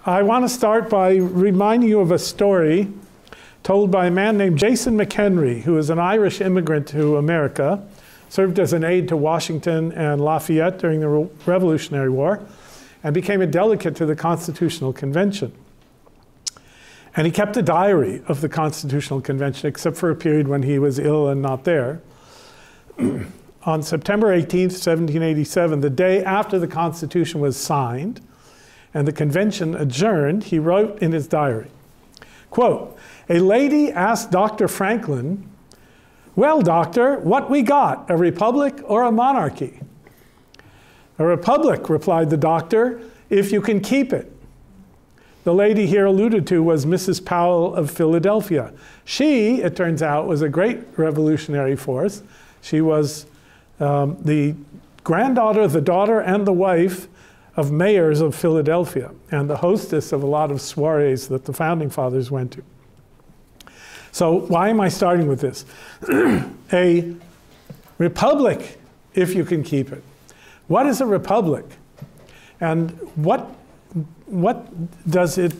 I want to start by reminding you of a story told by a man named Jason McHenry, who is an Irish immigrant to America, served as an aide to Washington and Lafayette during the Revolutionary War, and became a delegate to the Constitutional Convention. And he kept a diary of the Constitutional Convention, except for a period when he was ill and not there. On September 18th, 1787, the day after the Constitution was signed and the convention adjourned, he wrote in his diary, quote, "A lady asked Dr. Franklin, 'Well, doctor, what we got, a republic or a monarchy?' 'A republic,' replied the doctor, 'if you can keep it.'" The lady here alluded to was Mrs. Powell of Philadelphia. She, it turns out, was a great revolutionary force. She was the granddaughter, the daughter, and the wife of mayors of Philadelphia, and the hostess of a lot of soirees that the Founding Fathers went to. So why am I starting with this? A republic, if you can keep it. What is a republic? And what does it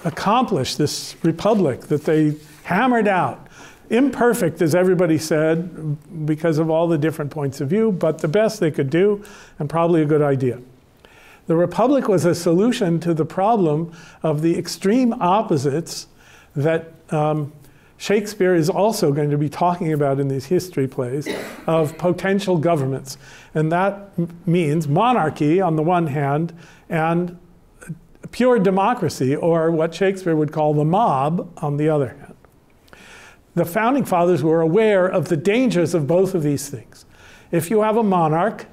accomplish, this republic that they hammered out? Imperfect, as everybody said, because of all the different points of view, but the best they could do, and probably a good idea. The republic was a solution to the problem of the extreme opposites that Shakespeare is also going to be talking about in these history plays of potential governments. And that means monarchy on the one hand and pure democracy, or what Shakespeare would call the mob, on the other hand. The Founding Fathers were aware of the dangers of both of these things. If you have a monarch,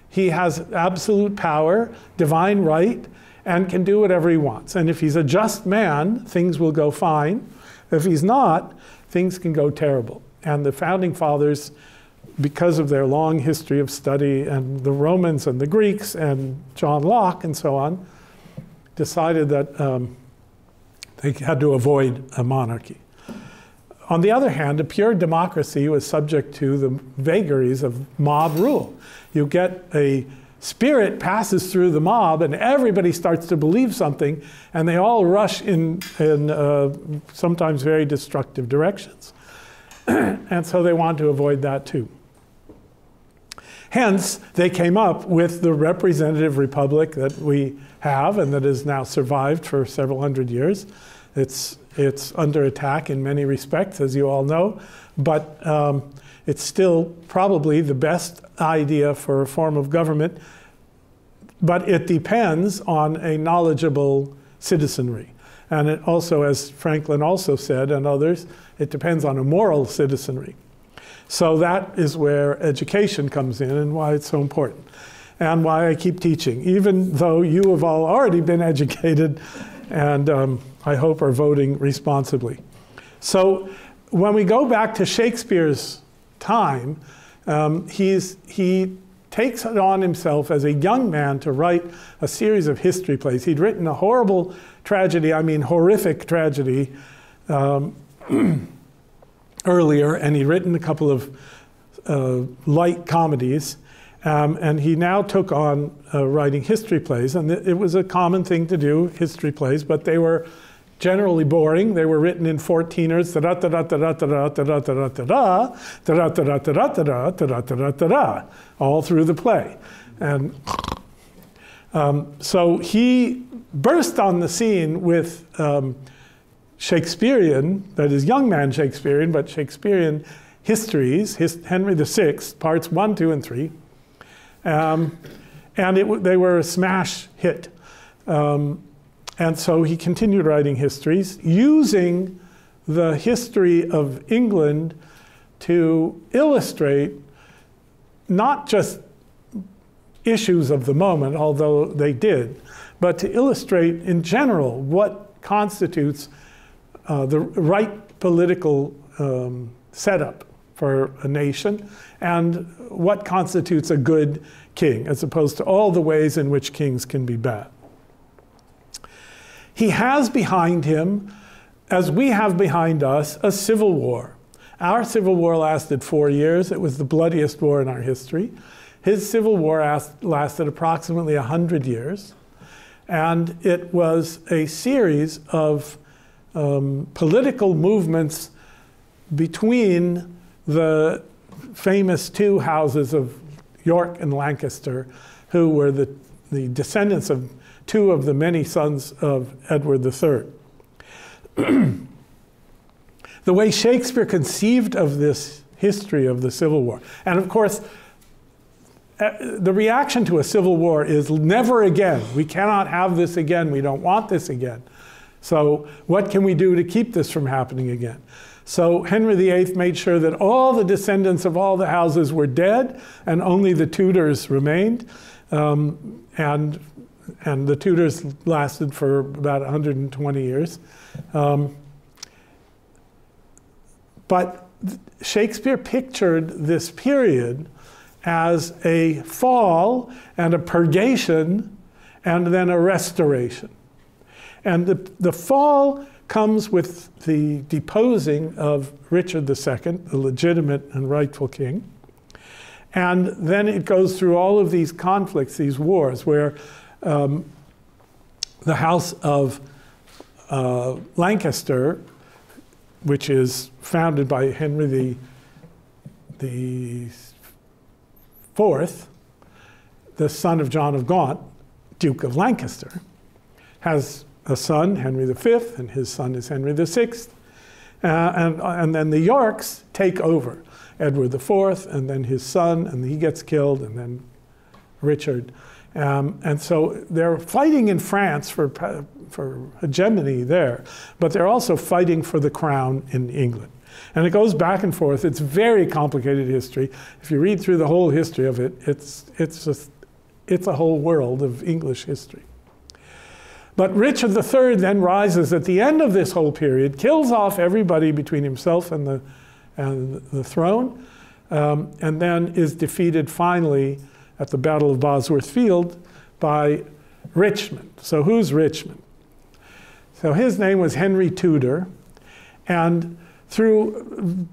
he has absolute power, divine right, and can do whatever he wants. And if he's a just man, things will go fine. If he's not, things can go terrible. And the Founding Fathers, because of their long history of study, and the Romans and the Greeks and John Locke and so on, decided that they had to avoid a monarchy. On the other hand, a pure democracy was subject to the vagaries of mob rule. You get a spirit passes through the mob and everybody starts to believe something, and they all rush in sometimes very destructive directions. And so they want to avoid that too. Hence, they came up with the representative republic that we have and that has now survived for several hundred years. It's under attack in many respects, as you all know, but it's still probably the best idea for a form of government, but it depends on a knowledgeable citizenry. And it also, as Franklin also said, and others, it depends on a moral citizenry. So that is where education comes in and why it's so important, and why I keep teaching, even though you have all already been educated and I hope are voting responsibly. So when we go back to Shakespeare's time, he takes it on himself as a young man to write a series of history plays. He'd written a horrible tragedy, I mean horrific tragedy, earlier, and he'd written a couple of light comedies, and he now took on writing history plays, and it was a common thing to do, history plays, but they were generally boring. They were written in 14ers, all through the play. And so he burst on the scene with Shakespearean, that is young man Shakespearean, but Shakespearean histories, Henry VI, parts 1, 2, and 3. And they were a smash hit. And so he continued writing histories, using the history of England to illustrate not just issues of the moment, although they did, but to illustrate in general what constitutes the right political setup for a nation, and what constitutes a good king, as opposed to all the ways in which kings can be bad. He has behind him, as we have behind us, a civil war. Our civil war lasted 4 years. It was the bloodiest war in our history. His civil war lasted approximately 100 years. And it was a series of political movements between the famous two houses of York and Lancaster, who were the descendants of two of the many sons of Edward III. The way Shakespeare conceived of this history of the Civil War, and of course, the reaction to a civil war is never again. We cannot have this again. We don't want this again. So what can we do to keep this from happening again? So Henry VIII made sure that all the descendants of all the houses were dead and only the Tudors remained. And the Tudors lasted for about 120 years. But Shakespeare pictured this period as a fall and a purgation and then a restoration. And the fall comes with the deposing of Richard II, the legitimate and rightful king. And then it goes through all of these conflicts, these wars, where the House of Lancaster, which is founded by Henry the Fourth, the son of John of Gaunt, Duke of Lancaster, has a son, Henry V, and his son is Henry VI. And then the Yorks take over. Edward IV, and then his son, and he gets killed, and then Richard. And so they're fighting in France for hegemony there, but they're also fighting for the crown in England. And it goes back and forth. It's very complicated history. If you read through the whole history of it, it's a whole world of English history. But Richard III then rises at the end of this whole period, kills off everybody between himself and the throne, and then is defeated finally at the Battle of Bosworth Field by Richmond. So who's Richmond? So his name was Henry Tudor, and through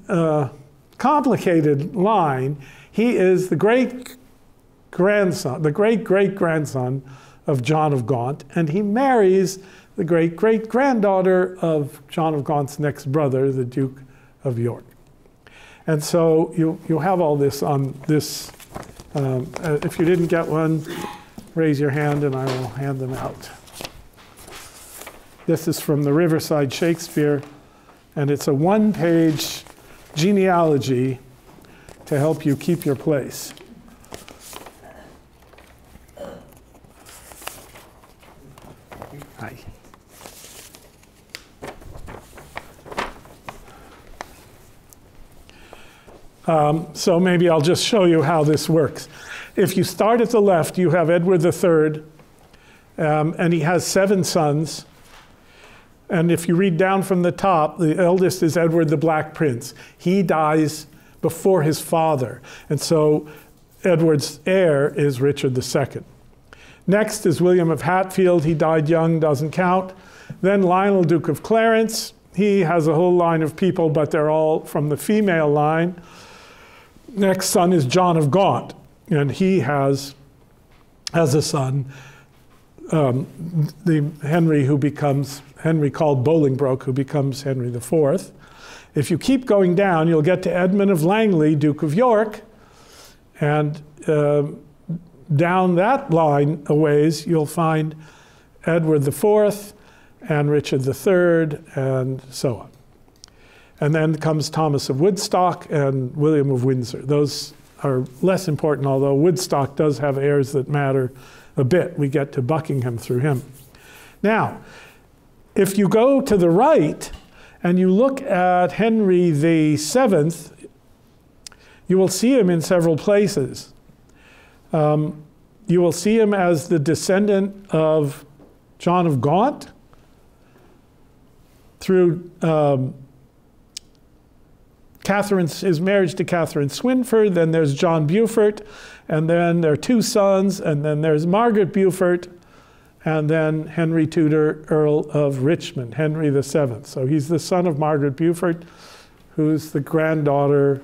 a complicated line, he is the great-grandson, the great-great-grandson of John of Gaunt, and he marries the great-great-granddaughter of John of Gaunt's next brother, the Duke of York. And so you'll have all this on this. If you didn't get one, raise your hand and I will hand them out. This is from the Riverside Shakespeare, and it's a one-page genealogy to help you keep your place. Hi. So maybe I'll just show you how this works. If you start at the left, you have Edward III, and he has 7 sons. And if you read down from the top, the eldest is Edward the Black Prince. He dies before his father. And so Edward's heir is Richard II. Next is William of Hatfield. He died young, doesn't count. Then Lionel, Duke of Clarence. He has a whole line of people, but they're all from the female line. Next son is John of Gaunt, and he has, as a son, the Henry who becomes, Henry called Bolingbroke, who becomes Henry IV. If you keep going down, you'll get to Edmund of Langley, Duke of York, and down that line a ways, you'll find Edward IV and Richard III, and so on. And then comes Thomas of Woodstock and William of Windsor. Those are less important, although Woodstock does have heirs that matter a bit. We get to Buckingham through him. Now, if you go to the right and you look at Henry VII, you will see him in several places. You will see him as the descendant of John of Gaunt through his marriage to Catherine Swynford. Then there's John Beaufort, and then there are 2 sons, and then there's Margaret Beaufort, and then Henry Tudor, Earl of Richmond, Henry VII. So he's the son of Margaret Beaufort, who's the granddaughter,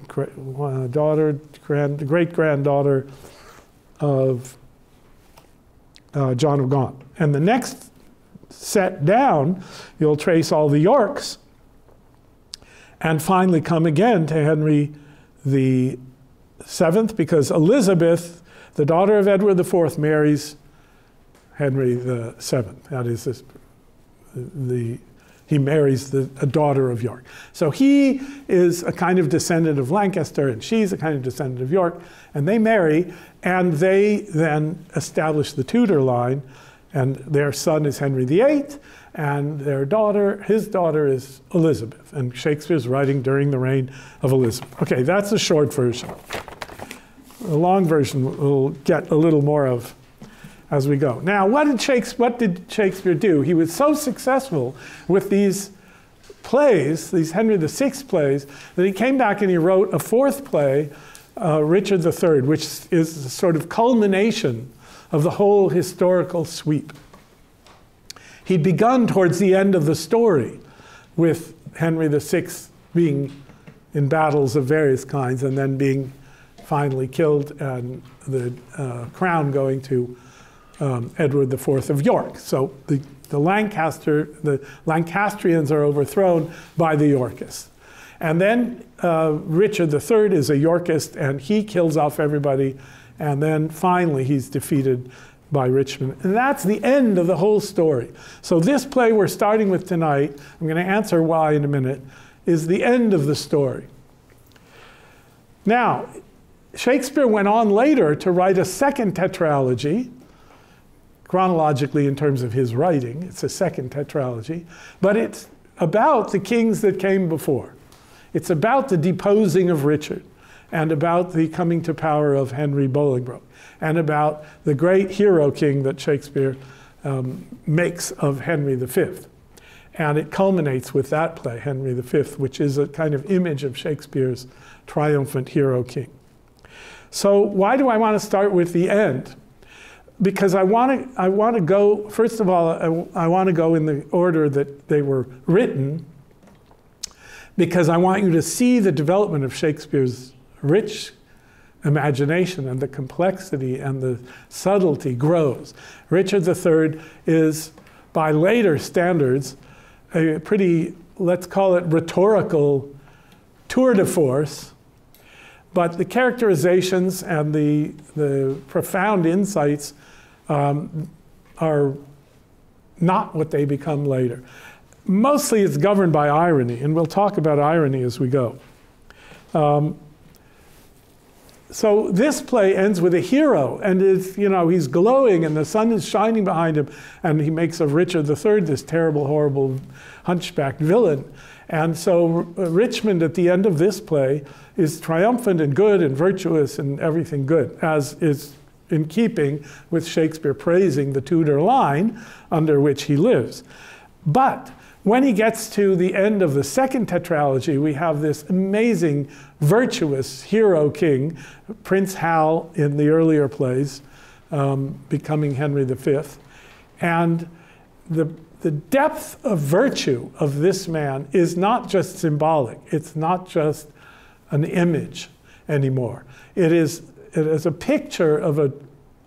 great-granddaughter of John of Gaunt. And the next set down, you'll trace all the Yorks, and finally come again to Henry the VII, because Elizabeth, the daughter of Edward IV, marries Henry the VII. That is, he marries a daughter of York. So he is a kind of descendant of Lancaster, and she's a kind of descendant of York, and they marry, and they then establish the Tudor line, and their son is Henry VIII, and his daughter is Elizabeth, and Shakespeare's writing during the reign of Elizabeth. Okay, that's the short version. The long version we'll get a little more of as we go. Now, what did Shakespeare do? He was so successful with these plays, these Henry VI plays, that he came back and he wrote a fourth play, Richard III, which is the sort of culmination of the whole historical sweep. He'd begun towards the end of the story with Henry VI being in battles of various kinds and then being finally killed, and the crown going to Edward IV of York. So the Lancastrians are overthrown by the Yorkists. And then Richard III is a Yorkist, and he kills off everybody, and then finally he's defeated by Richmond. And that's the end of the whole story. So this play we're starting with tonight, I'm going to answer why in a minute, is the end of the story. Now, Shakespeare went on later to write a second tetralogy, chronologically in terms of his writing. It's a second tetralogy, but it's about the kings that came before. It's about the deposing of Richard, and about the coming to power of Henry Bolingbroke, and about the great hero king that Shakespeare makes of Henry V. And it culminates with that play, Henry V, which is a kind of image of Shakespeare's triumphant hero king. So why do I want to start with the end? Because I want to go, first of all, I want to go in the order that they were written, because I want you to see the development of Shakespeare's rich imagination, and the complexity and the subtlety grows. Richard III is, by later standards, a pretty, let's call it, rhetorical tour de force, but the characterizations and the profound insights are not what they become later. Mostly it's governed by irony, and we'll talk about irony as we go. So this play ends with a hero, and he's glowing, and the sun is shining behind him, and he makes of Richard III this terrible, horrible, hunchbacked villain. And so Richmond at the end of this play is triumphant and good and virtuous and everything good, as is in keeping with Shakespeare praising the Tudor line under which he lives. But when he gets to the end of the second tetralogy, we have this amazing, virtuous hero king, Prince Hal in the earlier plays, becoming Henry V. And the depth of virtue of this man is not just symbolic. It's not just an image anymore. It is a picture of an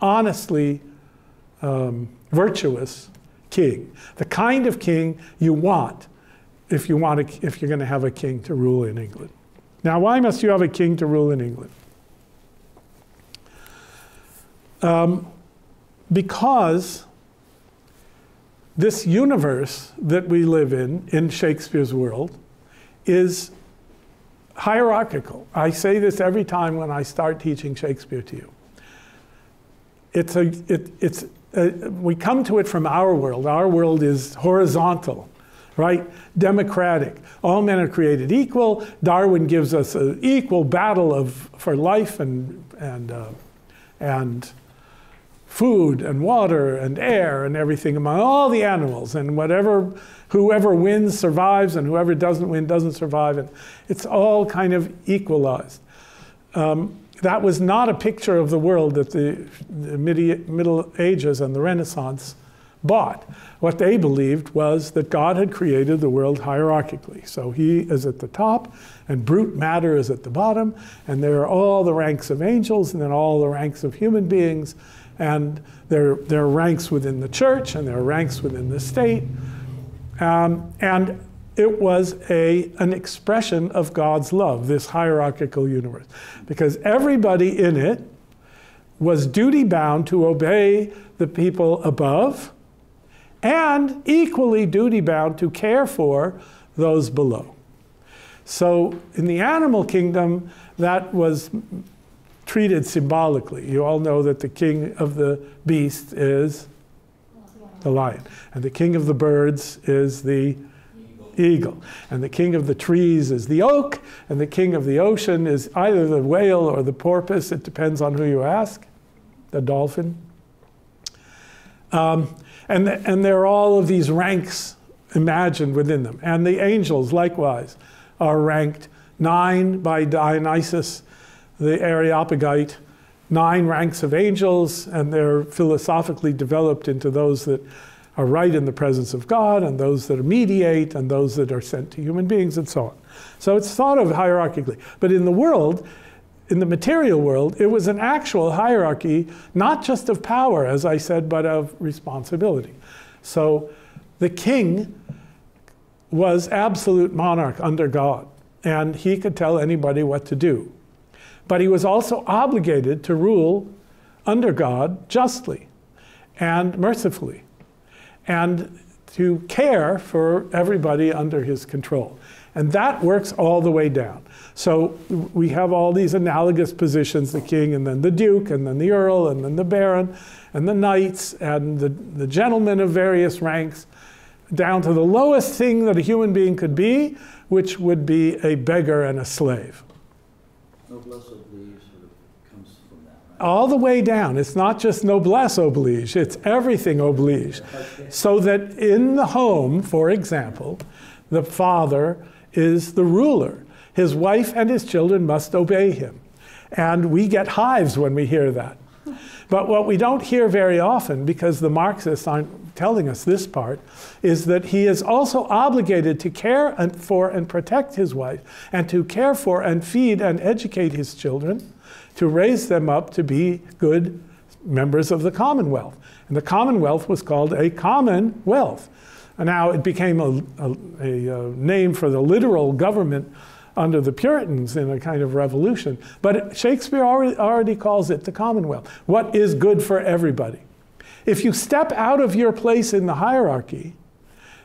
honestly virtuous king, the kind of king you want if you're going to have a king to rule in England. Now, why must you have a king to rule in England? Because this universe that we live in Shakespeare's world, is hierarchical. I say this every time when I start teaching Shakespeare to you. We come to it from our world. Our world is horizontal, right? Democratic. All men are created equal. Darwin gives us an equal battle for life and food and water and air and everything among all the animals, and whoever wins survives, and whoever doesn't win doesn't survive, and it's all kind of equalized. That was not a picture of the world that the Middle Ages and the Renaissance bought. What they believed was that God had created the world hierarchically. So he is at the top, and brute matter is at the bottom, and there are all the ranks of angels, and then all the ranks of human beings, And there are ranks within the church, and there are ranks within the state. And it was an expression of God's love, this hierarchical universe. Because everybody in it was duty-bound to obey the people above, and equally duty-bound to care for those below. So in the animal kingdom, that was treated symbolically. You all know that the king of the beasts is the lion, and the king of the birds is the eagle, and the king of the trees is the oak, and the king of the ocean is either the whale or the porpoise. It depends on who you ask, the dolphin. And there are all of these ranks imagined within them. And the angels, likewise, are ranked 9 by Dionysus, the Areopagite, 9 ranks of angels, and they're philosophically developed into those that are right in the presence of God, and those that mediate, and those that are sent to human beings, and so on. So it's thought of hierarchically. But in the world, in the material world, it was an actual hierarchy, not just of power, as I said, but of responsibility. So the king was absolute monarch under God, and he could tell anybody what to do. But he was also obligated to rule under God justly and mercifully, and to care for everybody under his control. And that works all the way down. So we have all these analogous positions, the king, and then the duke, and then the earl, and then the baron, and the knights, and the gentlemen of various ranks, down to the lowest thing that a human being could be, which would be a beggar and a slave. Noblesse oblige sort of comes from that, right? All the way down. It's not just noblesse oblige, it's everything oblige. Okay. So that in the home, for example, the father is the ruler. His wife and his children must obey him. And we get hives when we hear that. But what we don't hear very often, because the Marxists aren't telling us this part, is that he is also obligated to care for and protect his wife, and to care for and feed and educate his children, to raise them up to be good members of the Commonwealth. And the Commonwealth was called a commonwealth. And now it became a name for the literal government under the Puritans in a kind of revolution. But Shakespeare already calls it the Commonwealth. What is good for everybody? If you step out of your place in the hierarchy,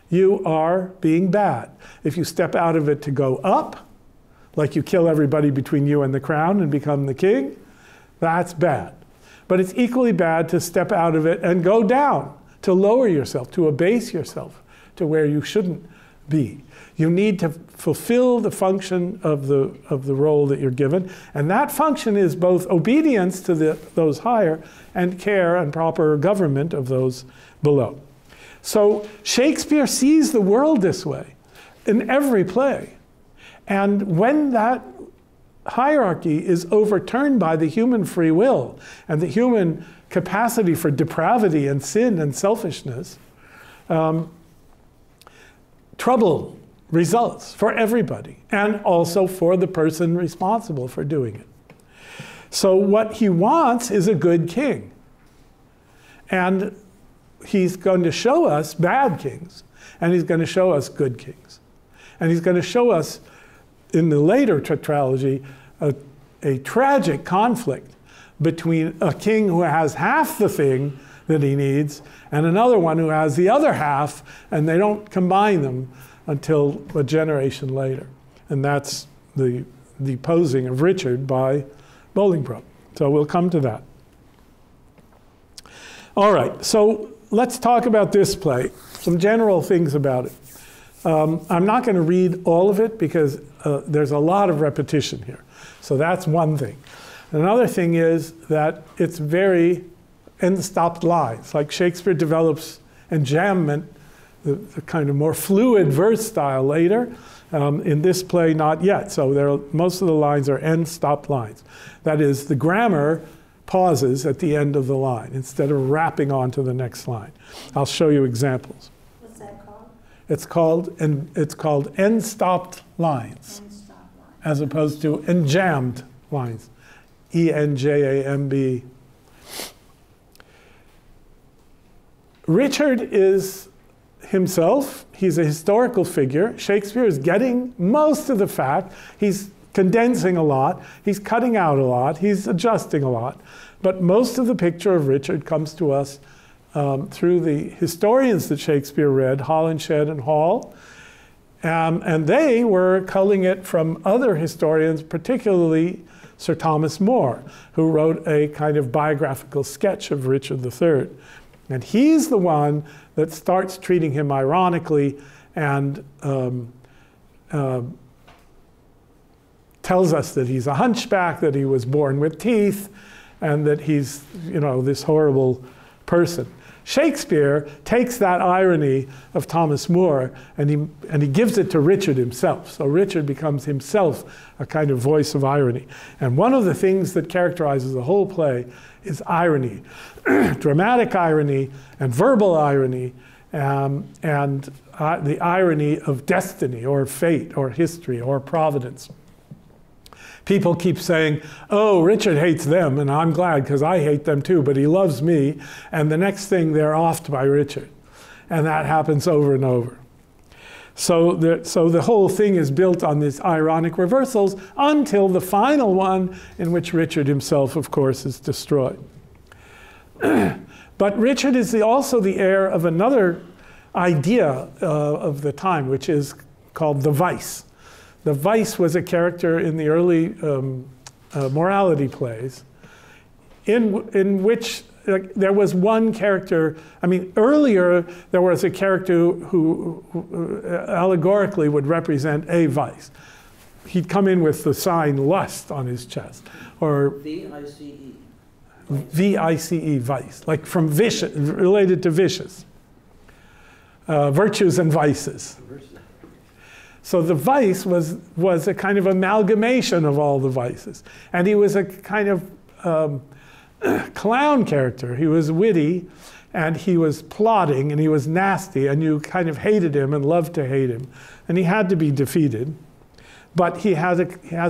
you are being bad. If you step out of it to go up, like you kill everybody between you and the crown and become the king, that's bad. But it's equally bad to step out of it and go down, to lower yourself, to abase yourself to where you shouldn't be. You need to fulfill the function of the role that you're given, and that function is both obedience to those higher and care and proper government of those below. So Shakespeare sees the world this way in every play. And when that hierarchy is overturned by the human free will and the human capacity for depravity and sin and selfishness, trouble results for everybody, and also for the person responsible for doing it. So what he wants is a good king. And he's going to show us bad kings, and he's going to show us good kings. And he's going to show us, in the later tetralogy, a tragic conflict between a king who has half the thing that he needs and another one who has the other half, and they don't combine them until a generation later. And that's the deposing of Richard by Bolingbroke. So we'll come to that. All right, so let's talk about this play, some general things about it. I'm not going to read all of it because there's a lot of repetition here. So that's one thing. Another thing is that it's very end-stopped lines. Like Shakespeare develops enjambment, the kind of more fluid verse style later. In this play, not yet. So most of the lines are end-stopped lines. That is, the grammar pauses at the end of the line instead of wrapping on to the next line. I'll show you examples. What's that called? It's called end-stopped lines, as opposed to enjambed lines, E-N-J-A-M-B. Richard is himself, he's a historical figure. Shakespeare is getting most of the fact. He's condensing a lot, he's cutting out a lot, he's adjusting a lot. But most of the picture of Richard comes to us through the historians that Shakespeare read, Holinshed and Hall. And they were culling it from other historians, particularly Sir Thomas More, who wrote a kind of biographical sketch of Richard III. And he's the one that starts treating him ironically and tells us that he's a hunchback, that he was born with teeth, and that he's, you know, this horrible person. Shakespeare takes that irony of Thomas More and he gives it to Richard himself. So Richard becomes himself a kind of voice of irony. And one of the things that characterizes the whole play is irony, dramatic irony and verbal irony, and the irony of destiny or fate or history or providence. People keep saying, oh, Richard hates them, and I'm glad because I hate them too, but he loves me. And the next thing, they're offed by Richard. And that happens over and over. So the whole thing is built on these ironic reversals until the final one, in which Richard himself, of course, is destroyed. But Richard is also the heir of another idea of the time, which is called the vice. The vice was a character in the early morality plays in which there was one character. I mean, earlier there was a character who allegorically would represent a vice. He'd come in with the sign lust on his chest, or V-I-C-E. V-I-C-E, vice, like from vicious, related to vicious. Virtues and vices. So the vice was a kind of amalgamation of all the vices. And he was a kind of clown character. He was witty, and he was plotting, and he was nasty, and you kind of hated him and loved to hate him. And he had to be defeated. But he has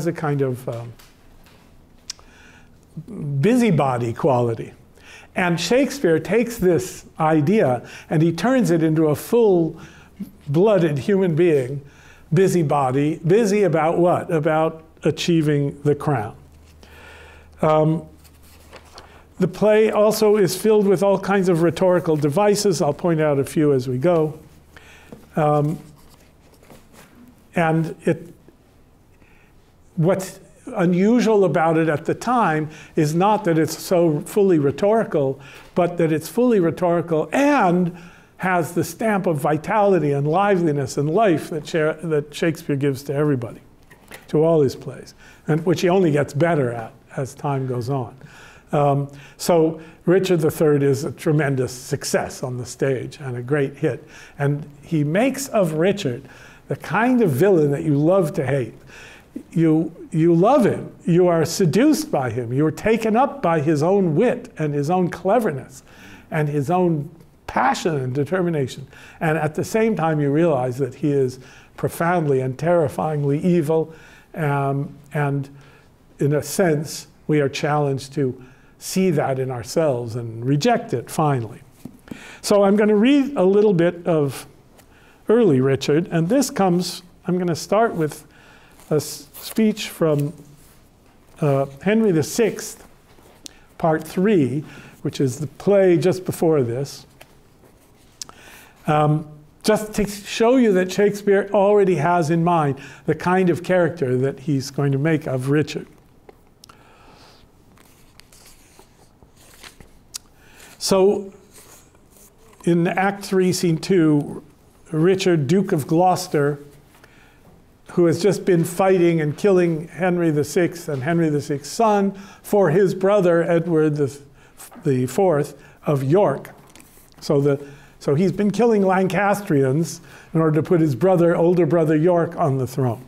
a kind of busybody quality. And Shakespeare takes this idea, and he turns it into a full-blooded human being, busybody, busy about what? About achieving the crown. The play also is filled with all kinds of rhetorical devices. I'll point out a few as we go. And what's unusual about it at the time is not that it's so fully rhetorical, but that it's fully rhetorical and has the stamp of vitality and liveliness and life that Shakespeare gives to everybody, to all his plays, and which he only gets better at as time goes on. So Richard III is a tremendous success on the stage and a great hit. And he makes of Richard the kind of villain that you love to hate. You love him. You are seduced by him. You are taken up by his own wit and his own cleverness and his own passion and determination. And at the same time, you realize that he is profoundly and terrifyingly evil. And in a sense, we are challenged to see that in ourselves and reject it finally. So I'm going to read a little bit of early Richard. And this comes, I'm going to start with a speech from Henry VI, Part 3, which is the play just before this. Just to show you that Shakespeare already has in mind the kind of character that he's going to make of Richard. So in Act 3, Scene 2, Richard, Duke of Gloucester, who has just been fighting and killing Henry VI and Henry VI's son for his brother Edward IV of York. So he's been killing Lancastrians in order to put his older brother York on the throne.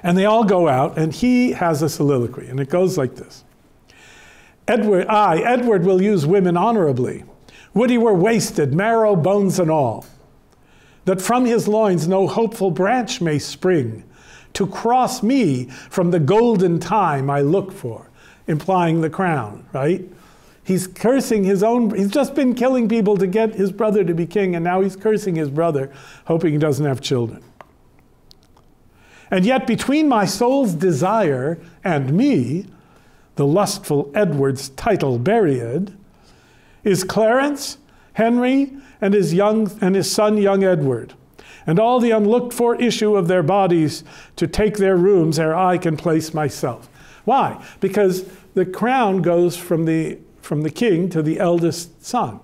And they all go out, and he has a soliloquy, and it goes like this. Edward will use women honorably. Would he were wasted, marrow, bones, and all, that from his loins no hopeful branch may spring, to cross me from the golden time I look for, implying the crown, right? He's cursing his own, he's just been killing people to get his brother to be king, and now he's cursing his brother, hoping he doesn't have children. And yet between my soul's desire and me, the lustful Edward's title buried, is Clarence, Henry, and his son young Edward, and all the unlooked-for issue of their bodies to take their rooms ere I can place myself. Why? Because the crown goes from the king to the eldest son,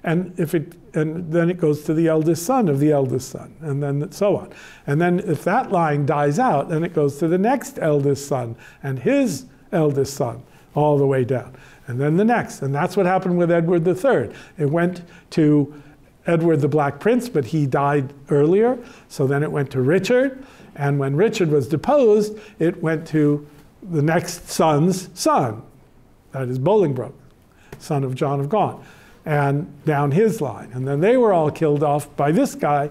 and then it goes to the eldest son of the eldest son, and then so on. And then if that line dies out, then it goes to the next eldest son and his eldest son, all the way down. And then the next, and that's what happened with Edward III. It went to Edward the Black Prince, but he died earlier, so then it went to Richard, and when Richard was deposed, it went to the next son's son, that is Bolingbroke, son of John of Gaunt, and down his line. And then they were all killed off by this guy,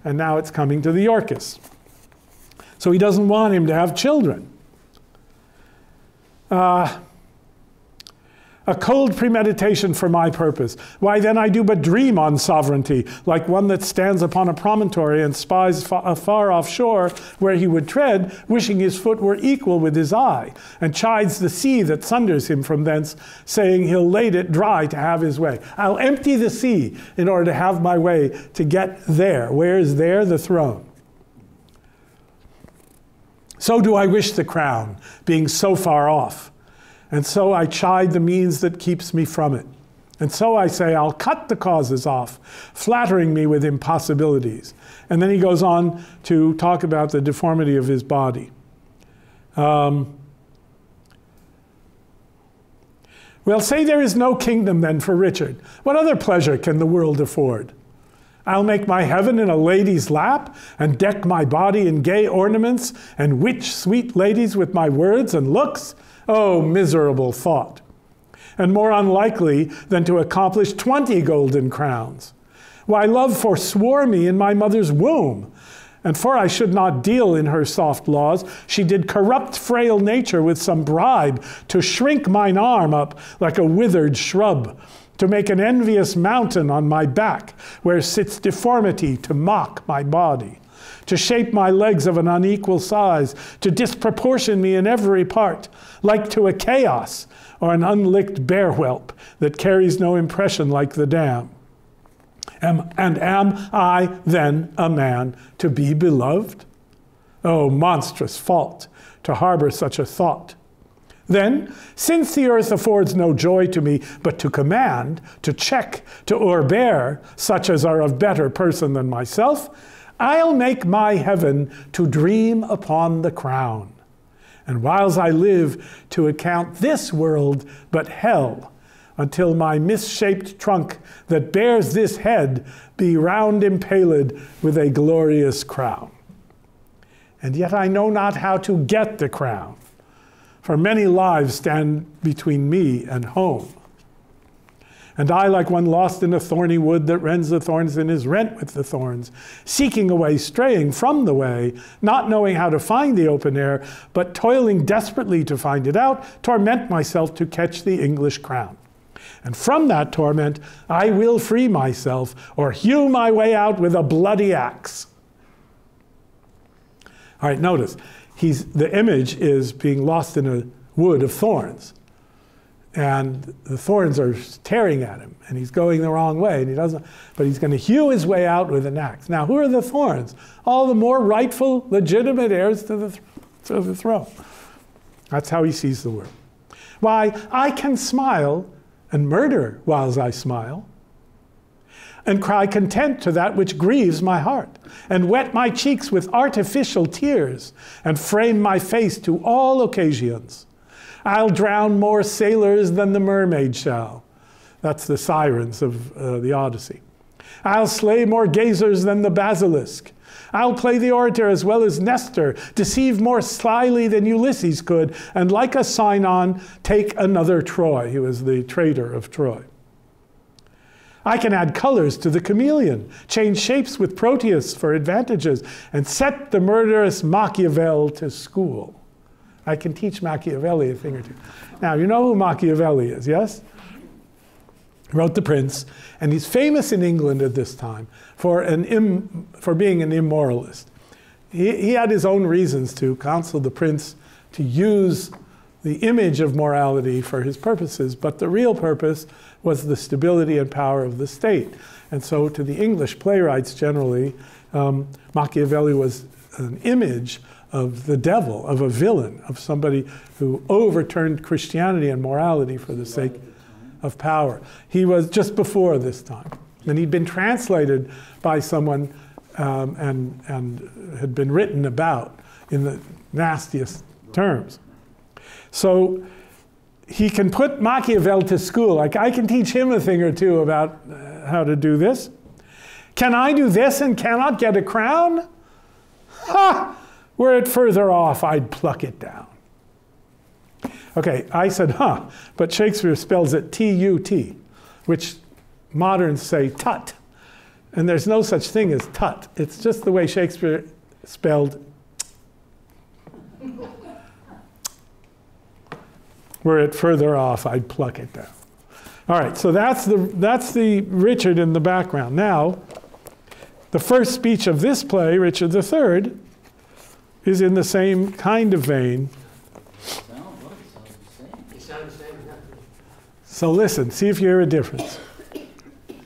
and now it's coming to the Yorkists. So he doesn't want him to have children. A cold premeditation for my purpose. Why then I do but dream on sovereignty, like one that stands upon a promontory and spies afar off shore where he would tread, wishing his foot were equal with his eye, and chides the sea that sunders him from thence, saying he'll lade it dry to have his way. I'll empty the sea in order to have my way to get there. Where is there? The throne. So do I wish the crown, being so far off. And so I chide the means that keeps me from it. And so I say, I'll cut the causes off, flattering me with impossibilities. And then he goes on to talk about the deformity of his body. Well, say there is no kingdom then for Richard. What other pleasure can the world afford? I'll make my heaven in a lady's lap, and deck my body in gay ornaments, and witch sweet ladies with my words and looks. Oh, miserable thought, and more unlikely than to accomplish 20 golden crowns. Why, love forswore me in my mother's womb, and for I should not deal in her soft laws, she did corrupt frail nature with some bribe to shrink mine arm up like a withered shrub, to make an envious mountain on my back, where sits deformity to mock my body, to shape my legs of an unequal size, to disproportion me in every part, like to a chaos or an unlicked bear whelp that carries no impression like the dam. And am I then a man to be beloved? Oh, monstrous fault to harbor such a thought. Then, since the earth affords no joy to me, but to command, to check, to o'erbear such as are of better person than myself, I'll make my heaven to dream upon the crown. And whiles I live to account this world but hell, until my misshaped trunk that bears this head be round impaled with a glorious crown. And yet I know not how to get the crown, for many lives stand between me and home. And I, like one lost in a thorny wood that rends the thorns and is rent with the thorns, seeking a way, straying from the way, not knowing how to find the open air, but toiling desperately to find it out, torment myself to catch the English crown. And from that torment, I will free myself, or hew my way out with a bloody axe. All right, notice, the image is being lost in a wood of thorns. And the thorns are tearing at him, and he's going the wrong way, and he doesn't, but he's going to hew his way out with an axe. Now, who are the thorns? All the more rightful, legitimate heirs to the throne. That's how he sees the world. Why, I can smile and murder whiles I smile, and cry content to that which grieves my heart, and wet my cheeks with artificial tears, and frame my face to all occasions. I'll drown more sailors than the mermaid shall. That's the sirens of the Odyssey. I'll slay more gazers than the basilisk. I'll play the orator as well as Nestor, deceive more slyly than Ulysses could, and like a Sinon, take another Troy. He was the traitor of Troy. I can add colors to the chameleon, change shapes with Proteus for advantages, and set the murderous Machiavel to school. I can teach Machiavelli a thing or two. Now, you know who Machiavelli is, yes? wrote The Prince, and he's famous in England at this time for being an immoralist. He had his own reasons to counsel the prince to use the image of morality for his purposes, but the real purpose was the stability and power of the state. And so to the English playwrights generally, Machiavelli was an image of the devil, of a villain, of somebody who overturned Christianity and morality for the sake of power. He was just before this time. And he'd been translated by someone and had been written about in the nastiest terms. So he can put Machiavelli to school. Like, I can teach him a thing or two about how to do this. Can I do this and cannot get a crown? Ha! Were it further off, I'd pluck it down. Okay, I said, huh, but Shakespeare spells it T-U-T, which moderns say tut. And there's no such thing as tut. It's just the way Shakespeare spelled. Were it further off, I'd pluck it down. All right, so that's the Richard in the background. Now, the first speech of this play, Richard III, is in the same kind of vein. So listen, see if you hear a difference.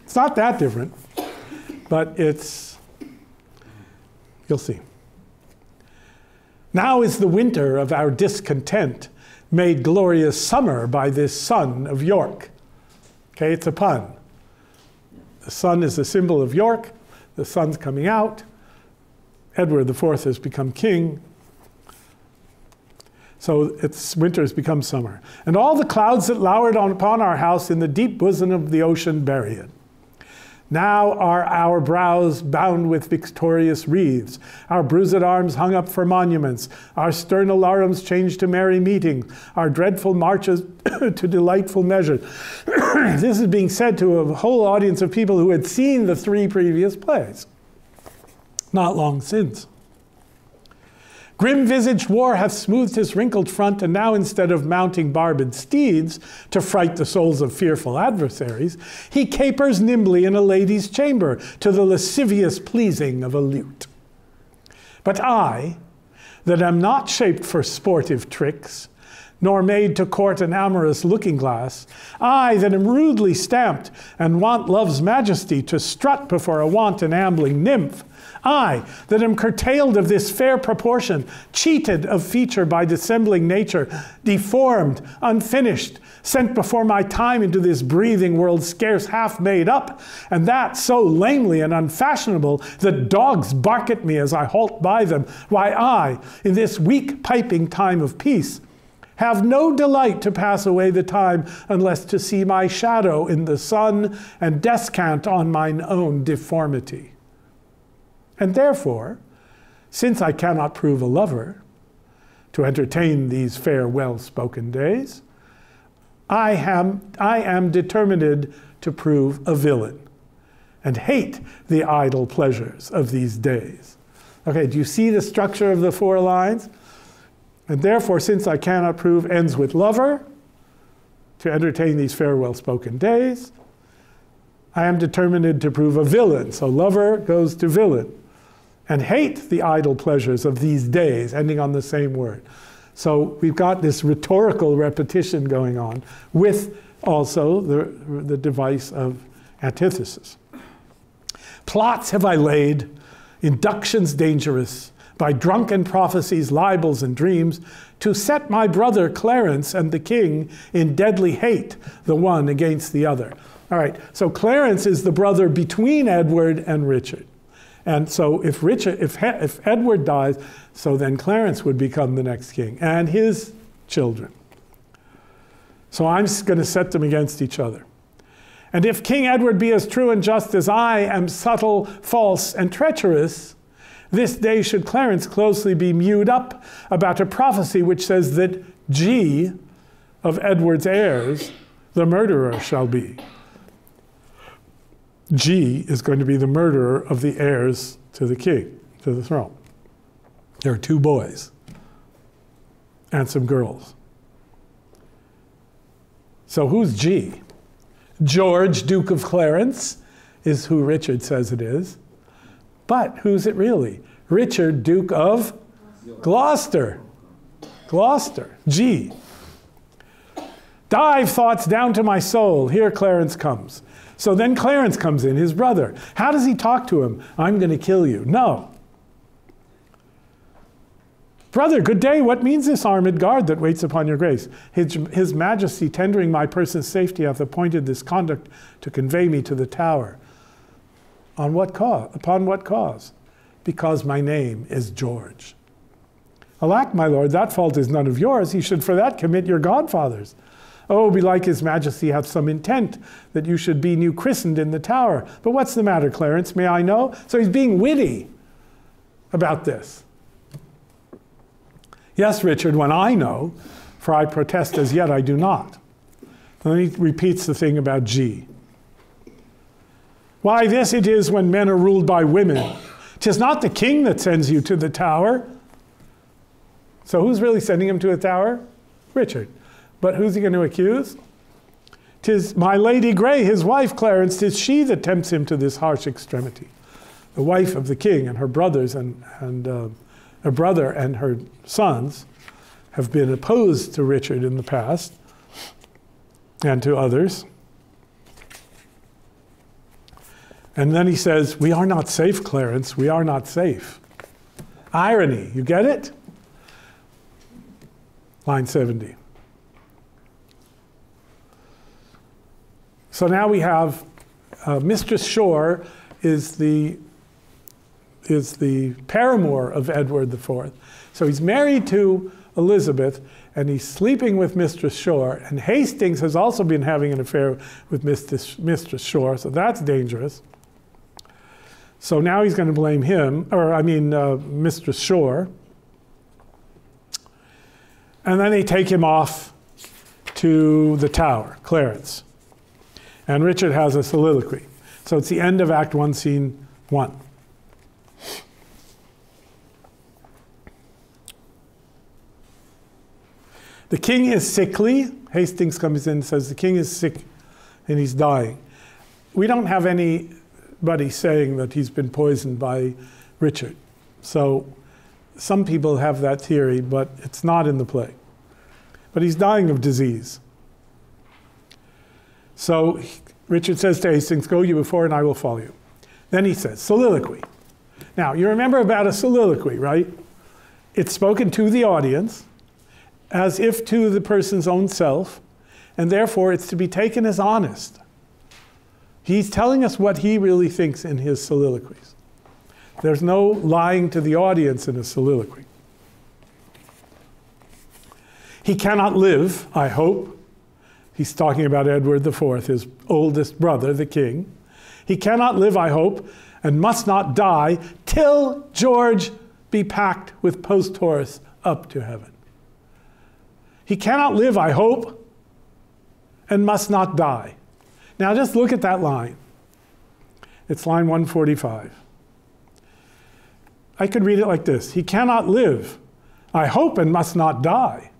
It's not that different, but you'll see. Now is the winter of our discontent made glorious summer by this son of York. Okay, it's a pun. The sun is the symbol of York. The sun's coming out. Edward IV has become king. So winter has become summer. And all the clouds that lowered upon our house in the deep bosom of the ocean bury it. Now are our brows bound with victorious wreaths, our bruised arms hung up for monuments, our stern alarums changed to merry meetings, our dreadful marches to delightful measures. This is being said to a whole audience of people who had seen the 3 previous plays, not long since. Grim-visaged war hath smoothed his wrinkled front, and now instead of mounting barbed steeds to fright the souls of fearful adversaries, he capers nimbly in a lady's chamber to the lascivious pleasing of a lute. But I, that am not shaped for sportive tricks, nor made to court an amorous looking-glass, I that am rudely stamped and want love's majesty to strut before a wanton ambling nymph, I, that am curtailed of this fair proportion, cheated of feature by dissembling nature, deformed, unfinished, sent before my time into this breathing world scarce half made up, and that so lamely and unfashionable that dogs bark at me as I halt by them, why I, in this weak piping time of peace, have no delight to pass away the time unless to see my shadow in the sun and descant on mine own deformity. And therefore, since I cannot prove a lover to entertain these fair well-spoken days, I am determined to prove a villain and hate the idle pleasures of these days. Okay, do you see the structure of the 4 lines? And therefore, since I cannot prove ends with lover to entertain these fair well-spoken days, I am determined to prove a villain. So lover goes to villain. And hate the idle pleasures of these days, ending on the same word. So we've got this rhetorical repetition going on with also the device of antithesis. Plots have I laid, inductions dangerous, by drunken prophecies, libels, and dreams, to set my brother Clarence and the king in deadly hate, the one against the other. All right, so Clarence is the brother between Edward and Richard. And so if Edward dies, so then Clarence would become the next king, and his children. So I'm going to set them against each other. And if King Edward be as true and just as I am subtle, false, and treacherous, this day should Clarence closely be mewed up about a prophecy which says that G of Edward's heirs, the murderer shall be. G is going to be the murderer of the heirs to the king, to the throne. There are 2 boys and some girls. So who's G? George, Duke of Clarence, is who Richard says it is. But who's it really? Richard, Duke of Gloucester. Gloucester, G. Dive thoughts down to my soul. Here Clarence comes. So then Clarence comes in, his brother. How does he talk to him? I'm going to kill you. No. Brother, good day. What means this armed guard that waits upon your grace? His Majesty, tendering my person's safety, hath appointed this conduct to convey me to the tower. On what cause? Upon what cause? Because my name is George. Alack, my lord, that fault is none of yours. He should for that commit your godfathers. Oh, belike his Majesty hath some intent that you should be new christened in the tower. But what's the matter, Clarence? May I know? So he's being witty about this. Yes, Richard, when I know, for I protest as yet I do not. And then he repeats the thing about G. Why, this it is when men are ruled by women. 'Tis not the king that sends you to the tower. So who's really sending him to a tower? Richard. But who's he going to accuse? 'Tis my Lady Grey, his wife, Clarence. 'Tis she that tempts him to this harsh extremity. The wife of the king and her brothers her brother and her sons have been opposed to Richard in the past and to others. And then he says, we are not safe, Clarence. We are not safe. Irony, you get it? Line 70. So now we have Mistress Shore is the paramour of Edward IV. So he's married to Elizabeth, and he's sleeping with Mistress Shore, and Hastings has also been having an affair with Mistress Shore, so that's dangerous. So now he's going to blame him, Mistress Shore. And then they take him off to the tower, Clarence. And Richard has a soliloquy. So it's the end of Act 1, Scene 1. The king is sickly. Hastings comes in and says the king is sick and he's dying. We don't have anybody saying that he's been poisoned by Richard. So some people have that theory, but it's not in the play. But he's dying of disease. So Richard says to Hastings, go you before and I will follow you. Then he says, soliloquy. Now, you remember about a soliloquy, right? It's spoken to the audience, as if to the person's own self, and therefore it's to be taken as honest. He's telling us what he really thinks in his soliloquies. There's no lying to the audience in a soliloquy. He cannot live, I hope. He's talking about Edward IV, his oldest brother, the king. He cannot live, I hope, and must not die till George be packed with post-horse up to heaven. He cannot live, I hope, and must not die. Now just look at that line. It's line 145. I could read it like this. He cannot live, I hope, and must not die.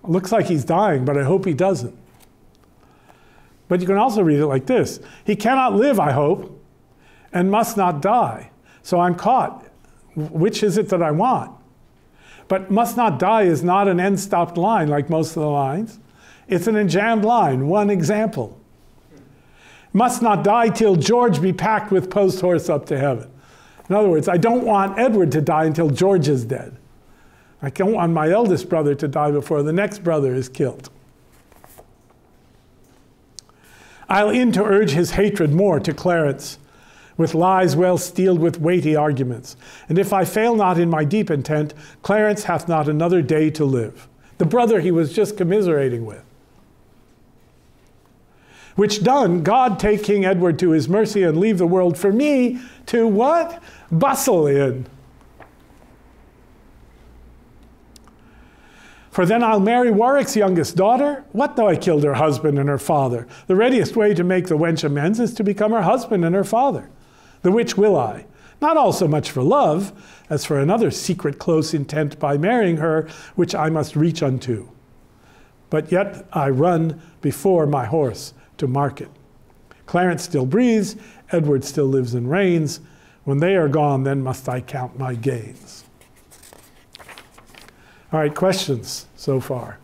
It looks like he's dying, but I hope he doesn't. But you can also read it like this. He cannot live, I hope, and must not die. So I'm caught. Which is it that I want? But must not die is not an end-stopped line like most of the lines. It's an enjambed line, one example. Must not die till George be packed with post-horse up to heaven. In other words, I don't want Edward to die until George is dead. I don't want my eldest brother to die before the next brother is killed. I'll in to urge his hatred more to Clarence, with lies well steeled with weighty arguments. And if I fail not in my deep intent, Clarence hath not another day to live. The brother he was just commiserating with. Which done, God take King Edward to his mercy and leave the world for me to what? Bustle in. For then I'll marry Warwick's youngest daughter. What though I killed her husband and her father? The readiest way to make the wench amends is to become her husband and her father. The which will I, not all so much for love, as for another secret close intent by marrying her, which I must reach unto. but yet I run before my horse to market. Clarence still breathes, Edward still lives and reigns. When they are gone, then must I count my gains. All right, questions so far?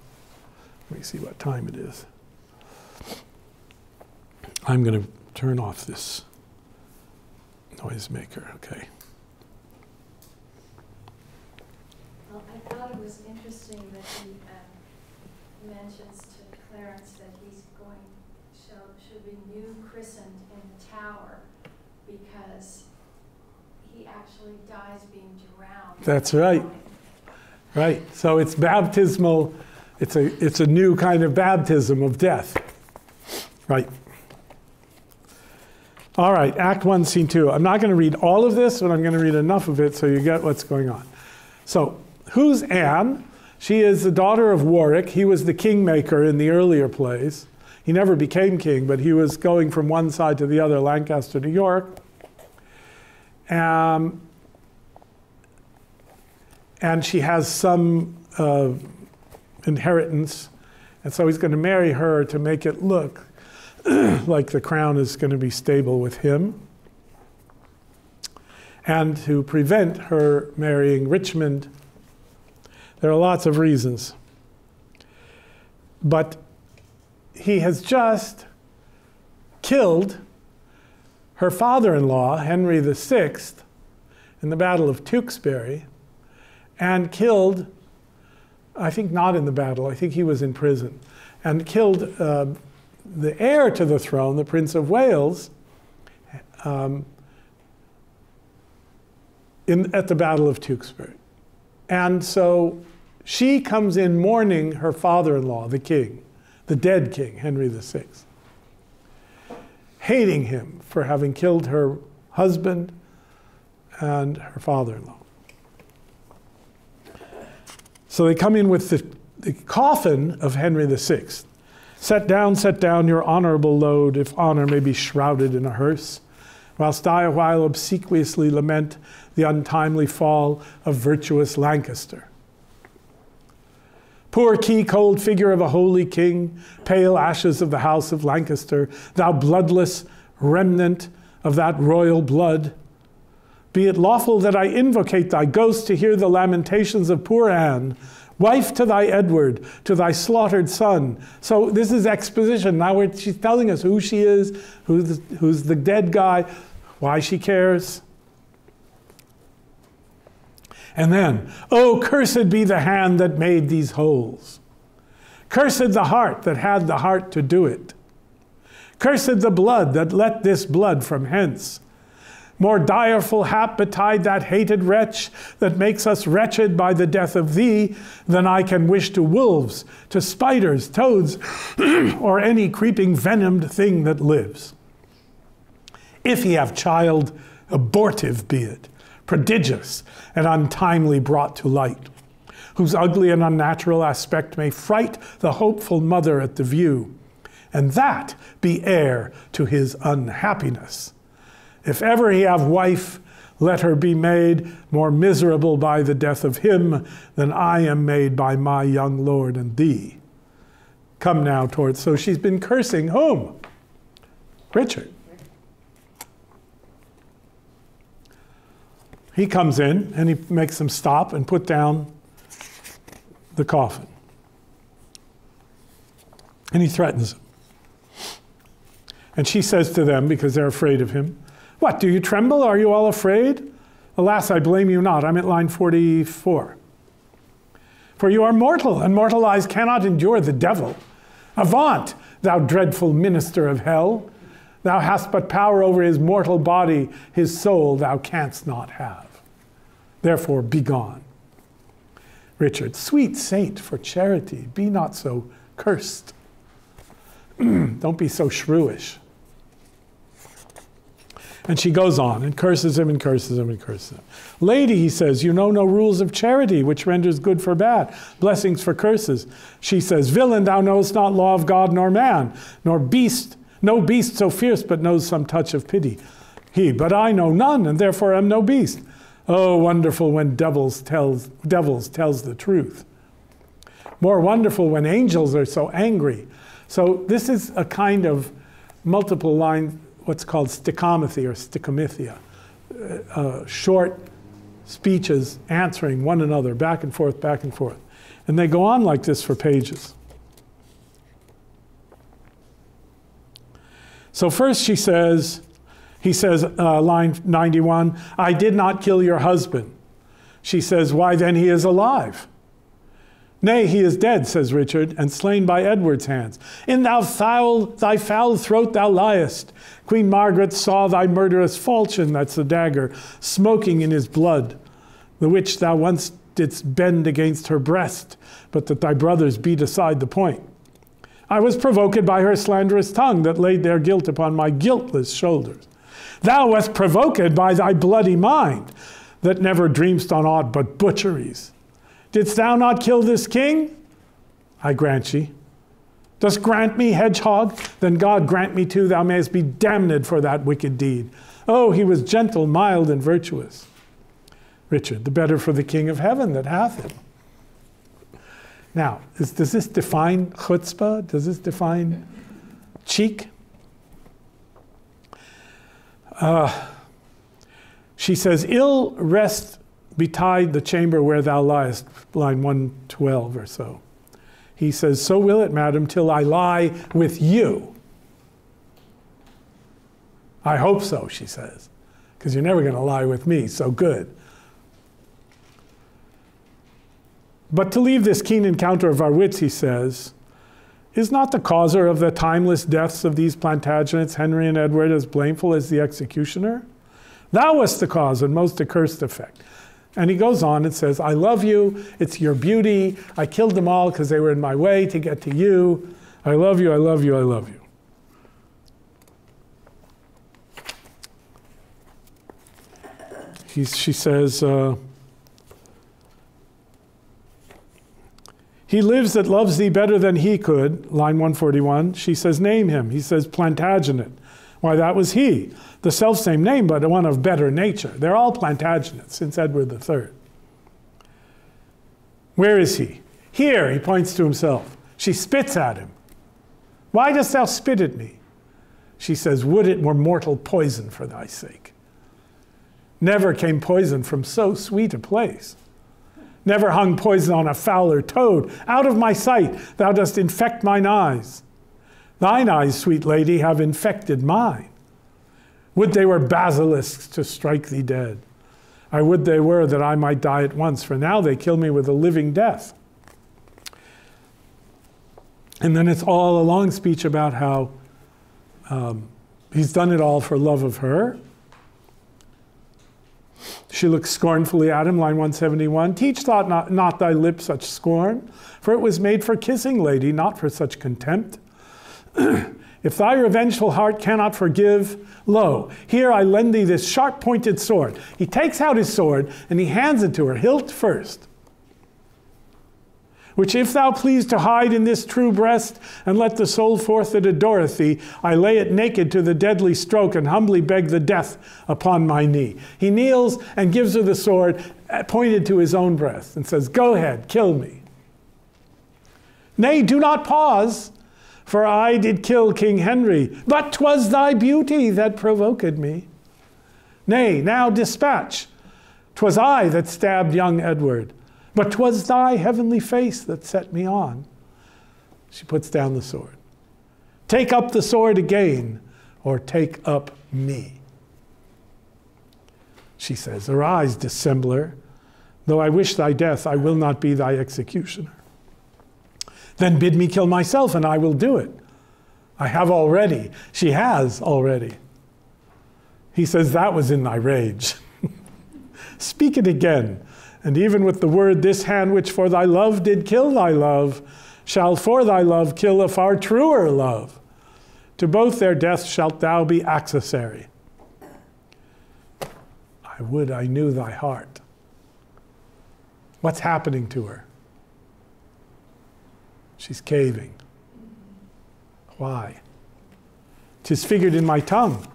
Let me see what time it is. I'm going to turn off this noisemaker, okay. Well, I thought it was interesting that he mentions to Clarence that he's should be new christened in the tower because he actually dies being drowned. That's right. Right. So it's baptismal. It's a new kind of baptism of death. Right. All right, Act 1, Scene 2. I'm not going to read all of this, but I'm going to read enough of it so you get what's going on. So, who's Anne? She is the daughter of Warwick. He was the kingmaker in the earlier plays. He never became king, but he was going from one side to the other, Lancaster to York. And she has some inheritance, and so he's going to marry her to make it look like the crown is going to be stable with him, and to prevent her marrying Richmond. There are lots of reasons. But he has just killed her father-in-law, Henry VI, in the Battle of Tewkesbury, and killed, I think not in the battle, I think he was in prison, and killed the heir to the throne, the Prince of Wales, at the Battle of Tewkesbury. And so she comes in mourning her father-in-law, the king, the dead king, Henry VI, hating him for having killed her husband and her father-in-law. So they come in with the coffin of Henry VI. Set down your honorable load, if honor may be shrouded in a hearse, whilst I awhile obsequiously lament the untimely fall of virtuous Lancaster. Poor key-cold figure of a holy king, pale ashes of the house of Lancaster, thou bloodless remnant of that royal blood, be it lawful that I invocate thy ghost to hear the lamentations of poor Anne, wife to thy Edward, to thy slaughtered son. So this is exposition. Now she's telling us who she is, who's the dead guy, why she cares. And then, oh, cursed be the hand that made these holes. Cursed the heart that had the heart to do it. Cursed the blood that let this blood from hence. More direful hap betide that hated wretch that makes us wretched by the death of thee than I can wish to wolves, to spiders, toads, or any creeping venomed thing that lives. If he have child, abortive be it, prodigious and untimely brought to light, whose ugly and unnatural aspect may fright the hopeful mother at the view, and that be heir to his unhappiness. If ever he have wife, let her be made more miserable by the death of him than I am made by my young lord and thee. Come now towards, so she's been cursing whom? Richard. He comes in and he makes them stop and put down the coffin. And he threatens them. And she says to them, because they're afraid of him, what, do you tremble? Are you all afraid? Alas, I blame you not. I'm at line 44. For you are mortal, and mortal eyes cannot endure the devil. Avaunt, thou dreadful minister of hell. Thou hast but power over his mortal body, his soul thou canst not have. Therefore, be gone. Richard, sweet saint for charity, be not so cursed. Don't be so shrewish. And she goes on and curses him and curses him and curses him. Lady, he says, you know no rules of charity, which renders good for bad, blessings for curses. She says, villain, thou knowest not law of God nor man, nor beast, no beast so fierce but knows some touch of pity. He, but I know none, and therefore am no beast. Oh, wonderful when devils tells the truth. More wonderful when angels are so angry. So this is a kind of multiple line, what's called Stechomathy or Stechomythia. Short speeches answering one another, back and forth, back and forth. And they go on like this for pages. So first he says, line 91, I did not kill your husband. She says, why then he is alive. Nay, he is dead, says Richard, and slain by Edward's hands. In thy foul throat thou liest. Queen Margaret saw thy murderous falchion, that's the dagger, smoking in his blood, the which thou once didst bend against her breast, but that thy brothers beat aside the point. I was provoked by her slanderous tongue that laid their guilt upon my guiltless shoulders. Thou wast provoked by thy bloody mind, that never dreamst on aught but butcheries. Didst thou not kill this king? I grant ye. Dost grant me, hedgehog? Then God grant me too, thou mayest be damned for that wicked deed. Oh, he was gentle, mild, and virtuous. Richard, the better for the king of heaven that hath him. Now, does this define chutzpah? Does this define cheek? She says, ill rest betide the chamber where thou liest, line 112 or so. He says, so will it, madam, till I lie with you. I hope so, she says, because you're never going to lie with me, so good. But to leave this keen encounter of our wits, he says, is not the causer of the timeless deaths of these Plantagenets, Henry and Edward, as blameful as the executioner? Thou wast the cause and most accursed effect. And he goes on and says, I love you, it's your beauty, I killed them all because they were in my way to get to you. I love you, I love you, I love you. She says, he lives that loves thee better than he could, line 141. She says, name him. He says, Plantagenet. Why, that was he. The selfsame name, but one of better nature. They're all Plantagenets since Edward III. Where is he? Here, he points to himself. She spits at him. Why dost thou spit at me? She says, would it were mortal poison for thy sake. Never came poison from so sweet a place. Never hung poison on a fouler toad. Out of my sight, thou dost infect mine eyes. Thine eyes, sweet lady, have infected mine. Would they were basilisks to strike thee dead. I would they were that I might die at once, for now they kill me with a living death. And then it's all a long speech about how he's done it all for love of her. She looks scornfully at him, line 171. Teach not thy lips such scorn, for it was made for kissing, lady, not for such contempt. If thy revengeful heart cannot forgive, lo, here I lend thee this sharp-pointed sword. He takes out his sword, and he hands it to her, hilt first. Which if thou please to hide in this true breast, and let the soul forth that adoreth thee, I lay it naked to the deadly stroke, and humbly beg the death upon my knee. He kneels and gives her the sword, pointed to his own breast, and says, go ahead, kill me. Nay, do not pause. For I did kill King Henry, but 'twas thy beauty that provoked me. Nay, now dispatch. 'Twas I that stabbed young Edward, but 'twas thy heavenly face that set me on. She puts down the sword. Take up the sword again, or take up me. She says, arise, dissembler. Though I wish thy death, I will not be thy executioner. Then bid me kill myself, and I will do it. I have already. She has already. He says, that was in thy rage. Speak it again. And even with the word, this hand which for thy love did kill thy love, shall for thy love kill a far truer love. To both their deaths shalt thou be accessary. I would I knew thy heart. What's happening to her? She's caving. Why? 'Tis figured in my tongue.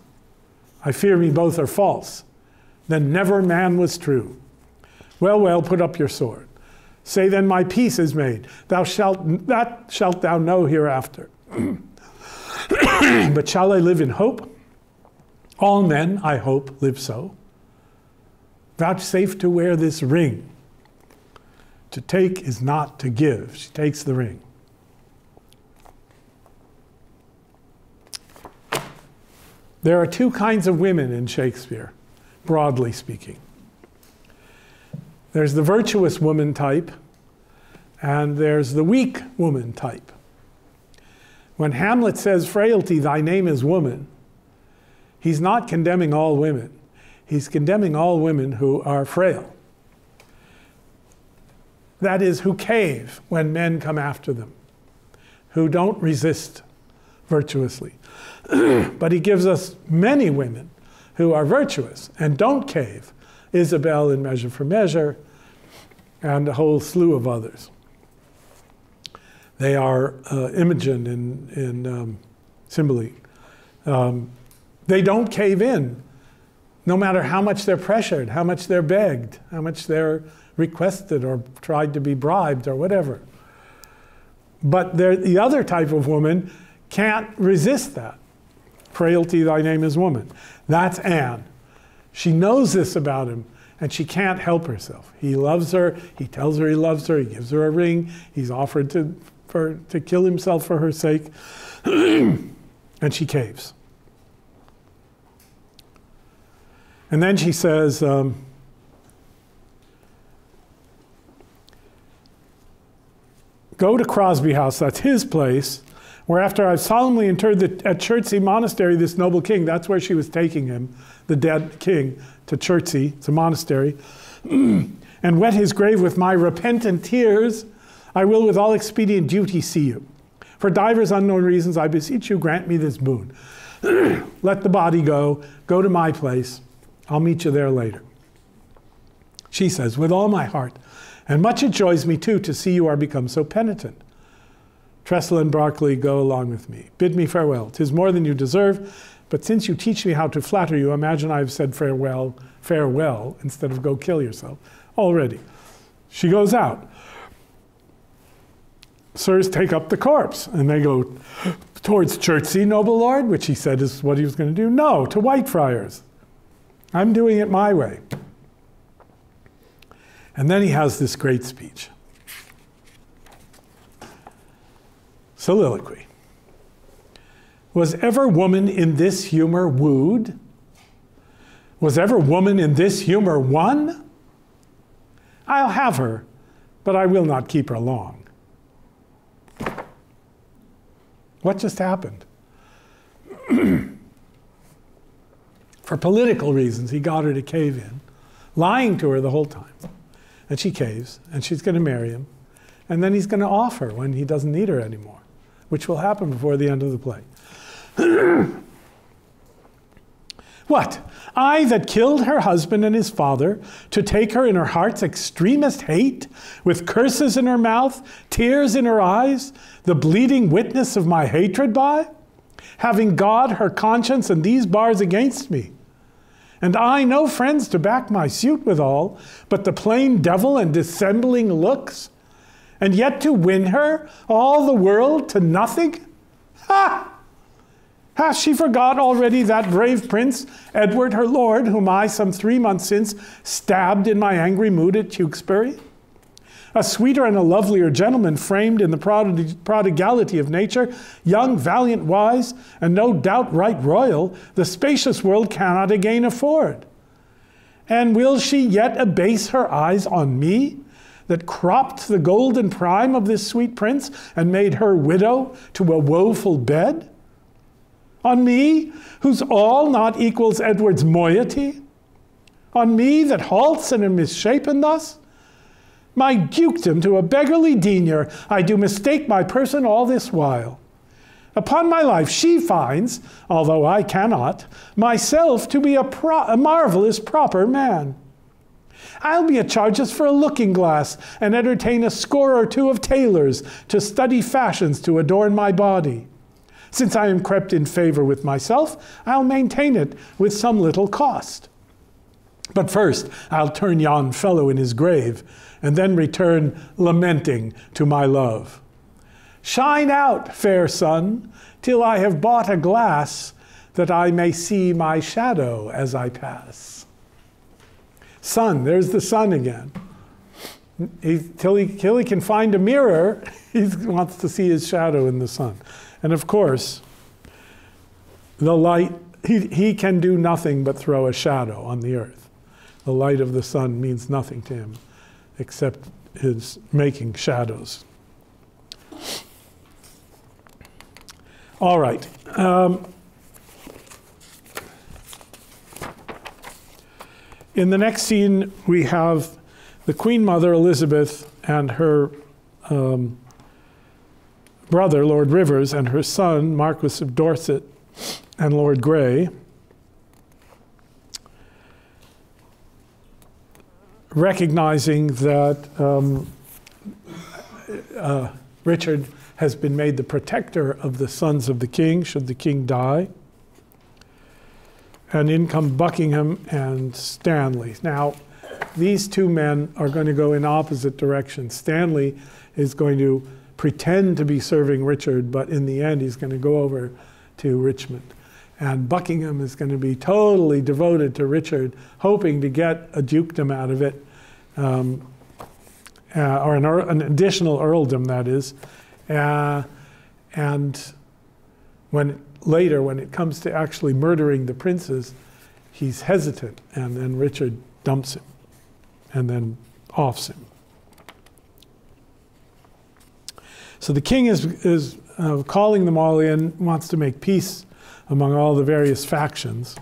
I fear me both are false. Then never man was true. Well, well, put up your sword. Say then, my peace is made. That shalt thou know hereafter. But shall I live in hope? All men, I hope, live so. Vouchsafe to wear this ring. To take is not to give. She takes the ring. There are two kinds of women in Shakespeare, broadly speaking. There's the virtuous woman type, and there's the weak woman type. When Hamlet says, frailty, thy name is woman, he's not condemning all women. He's condemning all women who are frail. That is, who cave when men come after them, who don't resist virtuously. But he gives us many women who are virtuous and don't cave. Isabel in Measure for Measure, and a whole slew of others. They are Imogen in Cymbeline. They don't cave in, no matter how much they're pressured, how much they're begged, how much they're requested or tried to be bribed or whatever. But the other type of woman can't resist that. Frailty, thy name is woman. That's Anne. She knows this about him, and she can't help herself. He loves her. He tells her he loves her. He gives her a ring. He's offered to kill himself for her sake. And she caves. And then she says, go to Crosby House, that's his place, where after I've solemnly interred at Chertsey Monastery this noble king, that's where she was taking him, the dead king, to Chertsey, it's a monastery, and wet his grave with my repentant tears, I will with all expedient duty see you. For divers unknown reasons, I beseech you, grant me this boon. Let the body go to my place, I'll meet you there later. She says, with all my heart, and much it joys me too to see you are become so penitent. Tressel and Berkeley, go along with me. Bid me farewell. 'Tis more than you deserve, but since you teach me how to flatter you, imagine I've said farewell, farewell, instead of go kill yourself already. She goes out. Sirs take up the corpse, and they go towards Chertsey, noble lord, which he said is what he was going to do. No, to Whitefriars. I'm doing it my way. And then he has this great speech. Soliloquy. Was ever woman in this humor wooed? Was ever woman in this humor won? I'll have her, but I will not keep her long. What just happened? For political reasons, he got her to cave in, lying to her the whole time. And she caves, and she's going to marry him. And then he's going to off her when he doesn't need her anymore, which will happen before the end of the play. What? I that killed her husband and his father, to take her in her heart's extremest hate, with curses in her mouth, tears in her eyes, the bleeding witness of my hatred by? Having God, her conscience, and these bars against me. And I no friends to back my suit withal, but the plain devil and dissembling looks, and yet to win her, all the world to nothing? Ha! Hath she forgot already that brave prince, Edward her lord, whom I some 3 months since stabbed in my angry mood at Tewkesbury? A sweeter and a lovelier gentleman framed in the prodigality of nature, young, valiant, wise, and no doubt right royal, the spacious world cannot again afford. And will she yet abase her eyes on me, that cropped the golden prime of this sweet prince, and made her widow to a woeful bed? On me, whose all not equals Edward's moiety? On me that halts and am misshapen thus? My dukedom to a beggarly denier, I do mistake my person all this while. Upon my life she finds, although I cannot, myself to be a marvellous proper man. I'll be a charges for a looking glass, and entertain a score or two of tailors to study fashions to adorn my body. Since I am crept in favor with myself, I'll maintain it with some little cost. But first, I'll turn yon fellow in his grave, and then return lamenting to my love. Shine out, fair sun, till I have bought a glass, that I may see my shadow as I pass. Sun, there's the sun again. Till he can find a mirror, he wants to see his shadow in the sun. And of course, the light, he can do nothing but throw a shadow on the earth. The light of the sun means nothing to him except his making shadows. All right. In the next scene, we have the Queen Mother, Elizabeth, and her brother, Lord Rivers, and her son, Marquis of Dorset, and Lord Grey, recognizing that Richard has been made the protector of the sons of the king, should the king die. And in come Buckingham and Stanley. Now, these two men are going to go in opposite directions. Stanley is going to pretend to be serving Richard, but in the end, he's going to go over to Richmond. And Buckingham is going to be totally devoted to Richard, hoping to get a dukedom out of it, or an additional earldom, that is. And later, when it comes to actually murdering the princes, he's hesitant, and then Richard dumps him and then offs him. So the king is calling them all in, wants to make peace among all the various factions.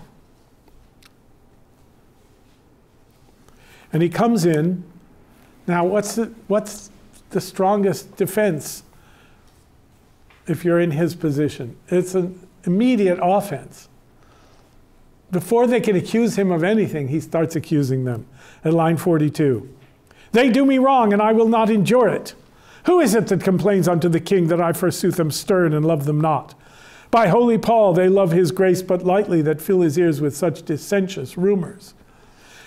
And he comes in. Now, what's the strongest defense if you're in his position? It's an immediate offense. Before they can accuse him of anything, he starts accusing them. At line 42, they do me wrong, and I will not endure it. Who is it that complains unto the king that I forsooth am stern and love them not? By holy Paul, they love his grace but lightly, that fill his ears with such dissentious rumors.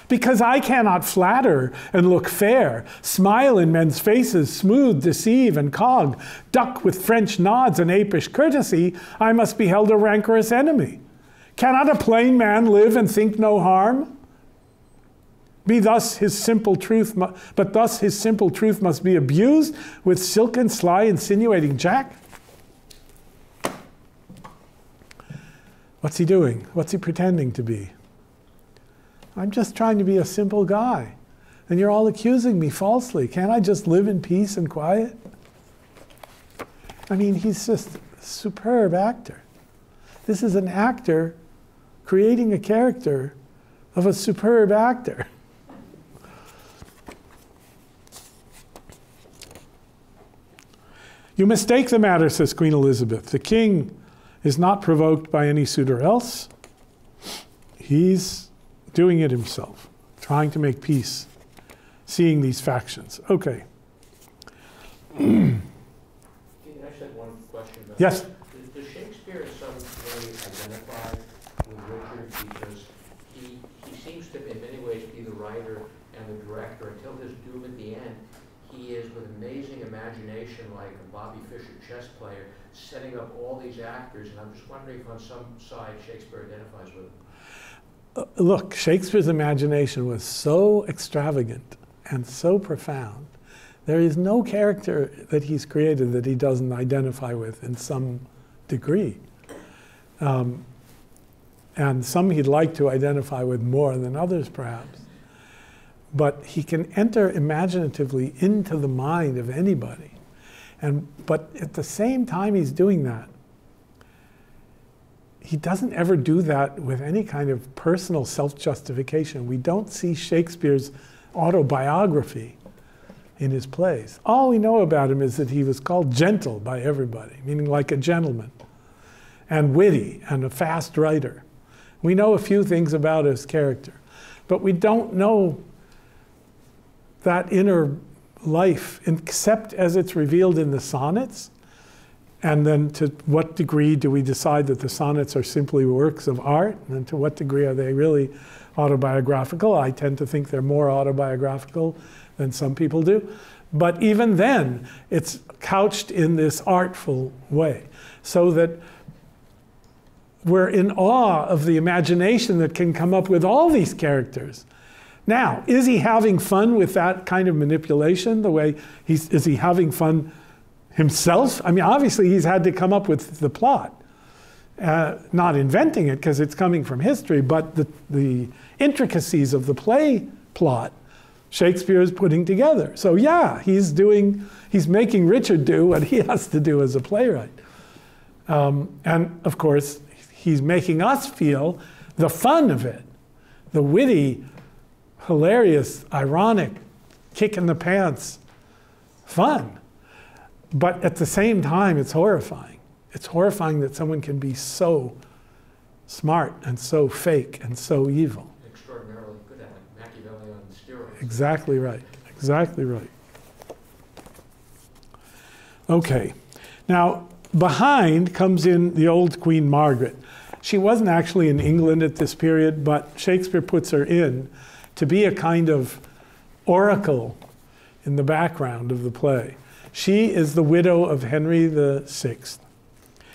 Because I cannot flatter and look fair, smile in men's faces, smooth, deceive, and cog, duck with French nods and apish courtesy, I must be held a rancorous enemy. Cannot a plain man live and think no harm? But thus his simple truth must be abused with silken, sly, insinuating jack? What's he doing? What's he pretending to be? I'm just trying to be a simple guy, and you're all accusing me falsely. Can't I just live in peace and quiet? I mean, he's just a superb actor. This is an actor creating a character of a superb actor. You mistake the matter, says Queen Elizabeth. The king is not provoked by any suitor else. He's doing it himself, trying to make peace, seeing these factions. Okay. Can I ask one question about Yes. that? Does Shakespeare in some way identify with Richard, because he seems to in many ways be the writer and the director until his doom at the end? He is, with amazing imagination, like a Bobby Fischer chess player, setting up all these actors, and I'm just wondering if on some side Shakespeare identifies with them. Look, Shakespeare's imagination was so extravagant and so profound. There is no character that he's created that he doesn't identify with in some degree. And some he'd like to identify with more than others, perhaps. But he can enter imaginatively into the mind of anybody. But at the same time he's doing that, he doesn't ever do that with any kind of personal self-justification. We don't see Shakespeare's autobiography in his plays. All we know about him is that he was called gentle by everybody, meaning like a gentleman, and witty, and a fast writer. We know a few things about his character, but we don't know that inner life, except as it's revealed in the sonnets And then to what degree do we decide that the sonnets are simply works of art? And to what degree are they really autobiographical? I tend to think they're more autobiographical than some people do. But even then, it's couched in this artful way, so that we're in awe of the imagination that can come up with all these characters. Now, is he having fun with that kind of manipulation? Is he having fun himself? I mean, obviously he's had to come up with the plot. Not inventing it because it's coming from history, but the intricacies of the play plot, Shakespeare is putting together. So yeah, he's making Richard do what he has to do as a playwright. And of course, he's making us feel the fun of it, the witty, hilarious, ironic, kick in the pants fun. But at the same time, it's horrifying. It's horrifying that someone can be so smart and so fake and so evil. Extraordinarily good at it. Machiavelli on steroids. Exactly right. Exactly right. Okay. Now, behind comes in the old Queen Margaret. She wasn't actually in England at this period, but Shakespeare puts her in to be a kind of oracle in the background of the play. She is the widow of Henry VI.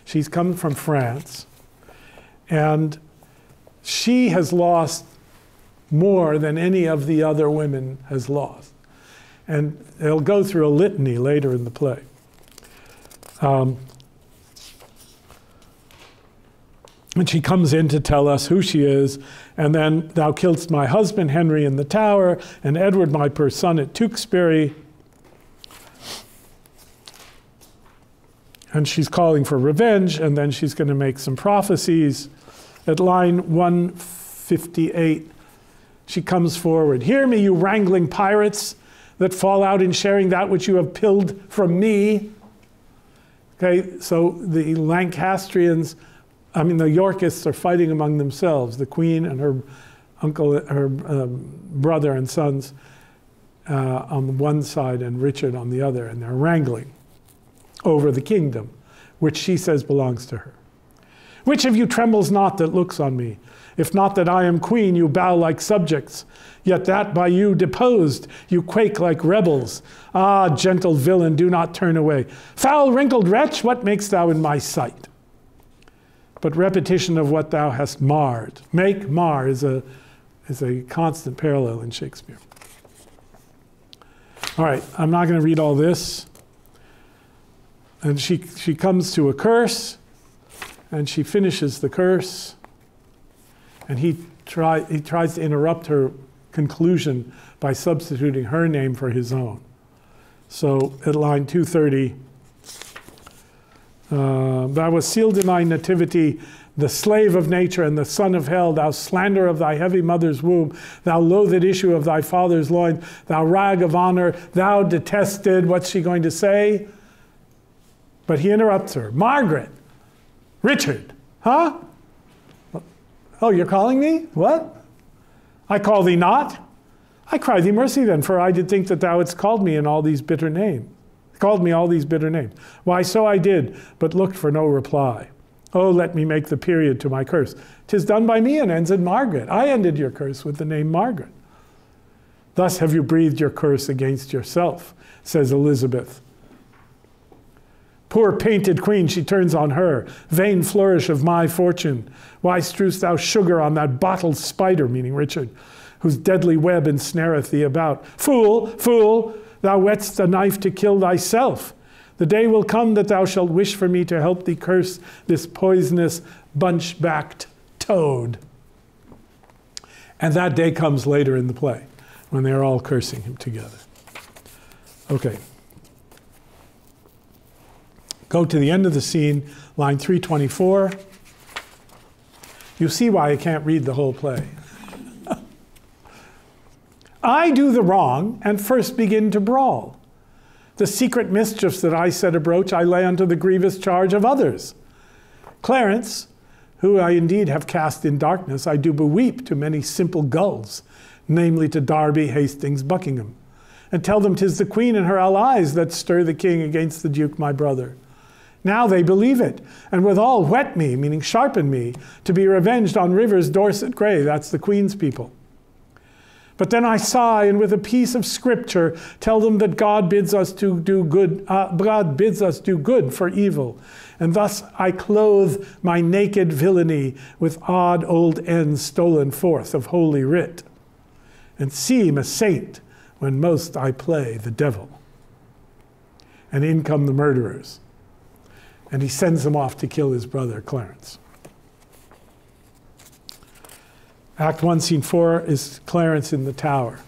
She's come from France, and she has lost more than any of the other women has lost. And they'll go through a litany later in the play. And she comes in to tell us who she is, and then, thou killedst my husband Henry in the Tower, and Edward my poor son at Tewkesbury. And she's calling for revenge, and then she's going to make some prophecies. At line 158, she comes forward. Hear me, you wrangling pirates that fall out in sharing that which you have pilled from me. Okay, so the Lancastrians, the Yorkists are fighting among themselves, the queen and her uncle, her brother and sons on one side and Richard on the other, and they're wrangling over the kingdom, which she says belongs to her. Which of you trembles not that looks on me? If not that I am queen, you bow like subjects. Yet that by you deposed, you quake like rebels. Ah, gentle villain, do not turn away. Foul wrinkled wretch, what makest thou in my sight? But repetition of what thou hast marred. Make, mar is a constant parallel in Shakespeare. All right, I'm not going to read all this. And she comes to a curse, and she finishes the curse, and he tries to interrupt her conclusion by substituting her name for his own. So at line 230, thou wast sealed in thy nativity, the slave of nature and the son of hell, thou slander of thy heavy mother's womb, thou loathed issue of thy father's loin, thou rag of honor, thou detested, what's she going to say? But he interrupts her. Margaret, Richard, huh? Oh, you're calling me? What? I call thee not. I cry thee mercy then, for I did think that thou hadst called me in all these bitter names. Called me all these bitter names. Why, so I did, but looked for no reply. Oh, let me make the period to my curse. 'Tis done by me and ends in Margaret. I ended your curse with the name Margaret. Thus have you breathed your curse against yourself, says Elizabeth. Poor painted queen, she turns on her. Vain flourish of my fortune. Why strewest thou sugar on that bottled spider, meaning Richard, whose deadly web ensnareth thee about? Fool, fool, thou whetst a knife to kill thyself. The day will come that thou shalt wish for me to help thee curse this poisonous, bunch-backed toad. And that day comes later in the play, when they're all cursing him together. Okay. Go to the end of the scene, line 324. You see why I can't read the whole play. I do the wrong and first begin to brawl. The secret mischiefs that I set abroach, I lay unto the grievous charge of others. Clarence, who I indeed have cast in darkness, I do beweep to many simple gulls, namely to Derby, Hastings, Buckingham, and tell them 'tis the queen and her allies that stir the king against the duke my brother. Now they believe it, and withal whet me, meaning sharpen me, to be revenged on Rivers, Dorset, Grey. That's the Queen's people. But then I sigh, and with a piece of scripture tell them that God bids us to do good. God bids us do good for evil, and thus I clothe my naked villainy with odd old ends stolen forth of Holy Writ, and seem a saint when most I play the devil. And in come the murderers, and he sends them off to kill his brother Clarence. Act 1, Scene 4 is Clarence in the tower.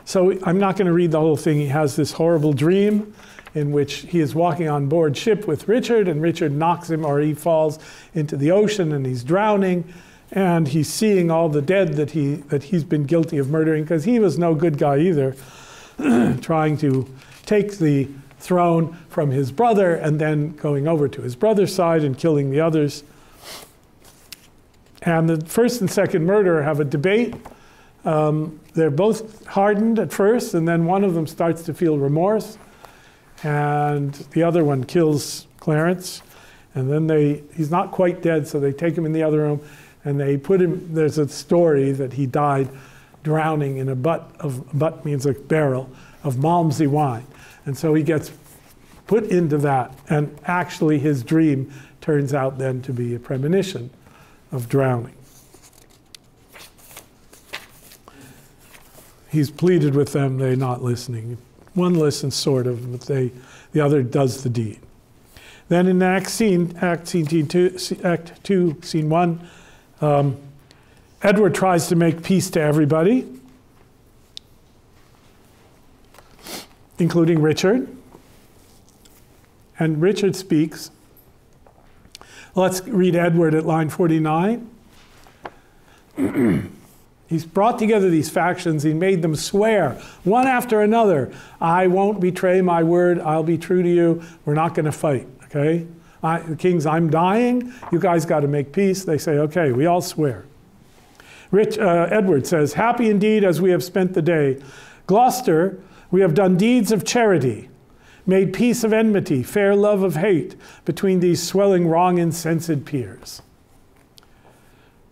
So I'm not going to read the whole thing. He has this horrible dream in which he is walking on board ship with Richard, and Richard knocks him, or he falls into the ocean, and he's drowning, and he's seeing all the dead that he's been guilty of murdering, because he was no good guy either, trying to take the throne from his brother and then going over to his brother's side and killing the others. And the first and second murderer have a debate. They're both hardened at first, and then one of them starts to feel remorse, and the other one kills Clarence. And then he's not quite dead, so they take him in the other room, and they put him, there's a story that he died drowning in a butt means a barrel, of Malmsey wine. And so he gets put into that, and actually his dream turns out then to be a premonition of drowning. He's pleaded with them, they're not listening. One listens sort of, but the other does the deed. Then in Act 2, Scene 1, Edward tries to make peace to everybody, including Richard. And Richard speaks. Let's read Edward at line 49. He's brought together these factions. He made them swear, one after another, I won't betray my word. I'll be true to you. We're not going to fight, okay? The king's, I'm dying. You guys got to make peace. They say, okay, we all swear. Edward says, happy indeed as we have spent the day. Gloucester, we have done deeds of charity, made peace of enmity, fair love of hate, between these swelling wrong insensed peers.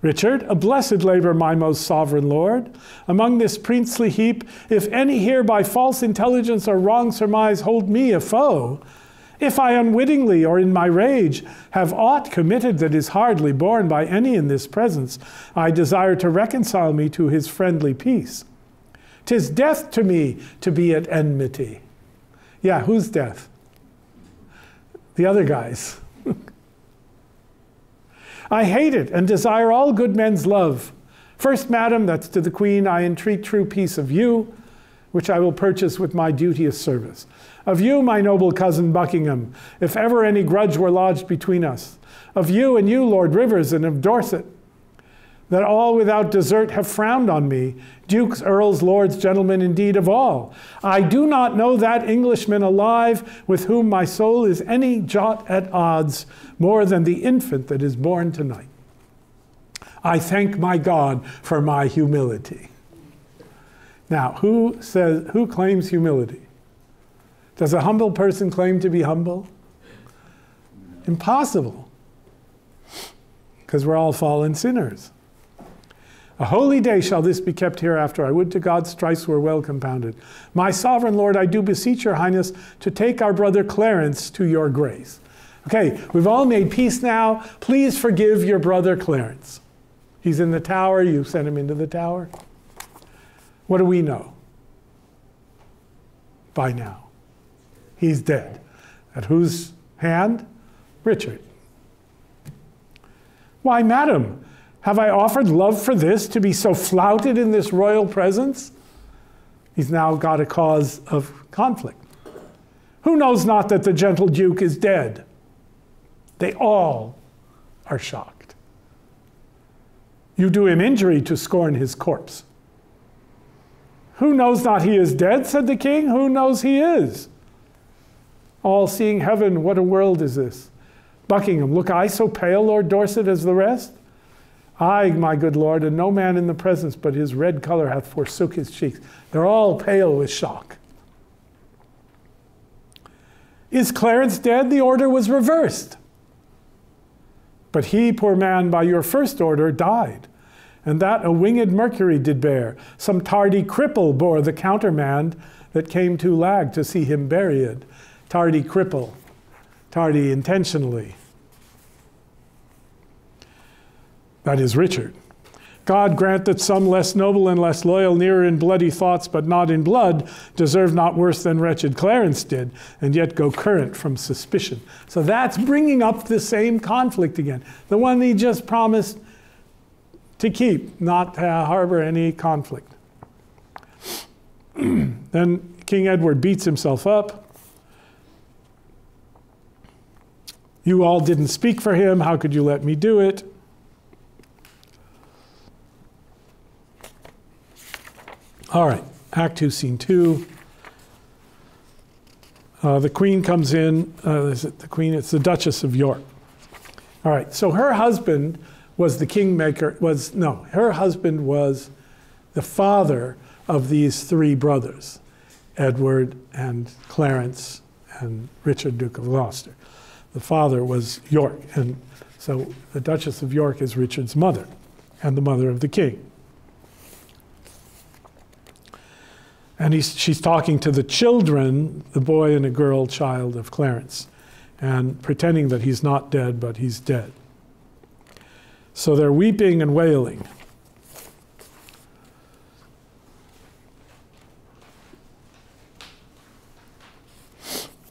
Richard, a blessed labour, my most sovereign lord. Among this princely heap, if any here by false intelligence or wrong surmise hold me a foe, if I unwittingly or in my rage have aught committed that is hardly borne by any in this presence, I desire to reconcile me to his friendly peace. 'Tis death to me to be at enmity. Yeah, whose death? The other guys. I hate it and desire all good men's love. First, madam, that's to the Queen, I entreat true peace of you, which I will purchase with my duteous service. Of you, my noble cousin Buckingham, if ever any grudge were lodged between us. Of you and you, Lord Rivers, and of Dorset, that all without desert have frowned on me, dukes, earls, lords, gentlemen, indeed of all. I do not know that Englishman alive with whom my soul is any jot at odds more than the infant that is born tonight. I thank my God for my humility. Now, who claims humility? Does a humble person claim to be humble? Impossible, because we're all fallen sinners. A holy day shall this be kept hereafter. I would to God strifes were well compounded. My sovereign Lord, I do beseech your highness to take our brother Clarence to your grace. Okay, we've all made peace now. Please forgive your brother Clarence. He's in the tower. You sent him into the tower. What do we know by now? He's dead. At whose hand? Richard. Why, madam, have I offered love for this, to be so flouted in this royal presence? He's now got a cause of conflict. Who knows not that the gentle Duke is dead? They all are shocked. You do him injury to scorn his corpse. Who knows not he is dead, said the king. Who knows he is? All-seeing heaven, what a world is this? Buckingham, look I so pale, Lord Dorset, as the rest? Aye, my good lord, and no man in the presence but his red colour hath forsook his cheeks. They're all pale with shock. Is Clarence dead? The order was reversed. But he, poor man, by your first order died, and that a winged Mercury did bear. Some tardy cripple bore the countermand that came too lag to see him buried. Tardy cripple, tardy intentionally. That is Richard. God grant that some less noble and less loyal, nearer in bloody thoughts but not in blood, deserve not worse than wretched Clarence did, and yet go current from suspicion. So that's bringing up the same conflict again. The one he just promised to keep, not to harbor any conflict. Then King Edward beats himself up. You all didn't speak for him. How could you let me do it? All right, Act 2, Scene 2. The Queen comes in. Is it the Queen? It's the Duchess of York. All right, so her husband was the kingmaker. Her husband was the father of these three brothers, Edward and Clarence and Richard, Duke of Gloucester. The father was York, and so the Duchess of York is Richard's mother and the mother of the king. And she's talking to the children, the boy and a girl child of Clarence, and pretending that he's not dead, but he's dead. So they're weeping and wailing.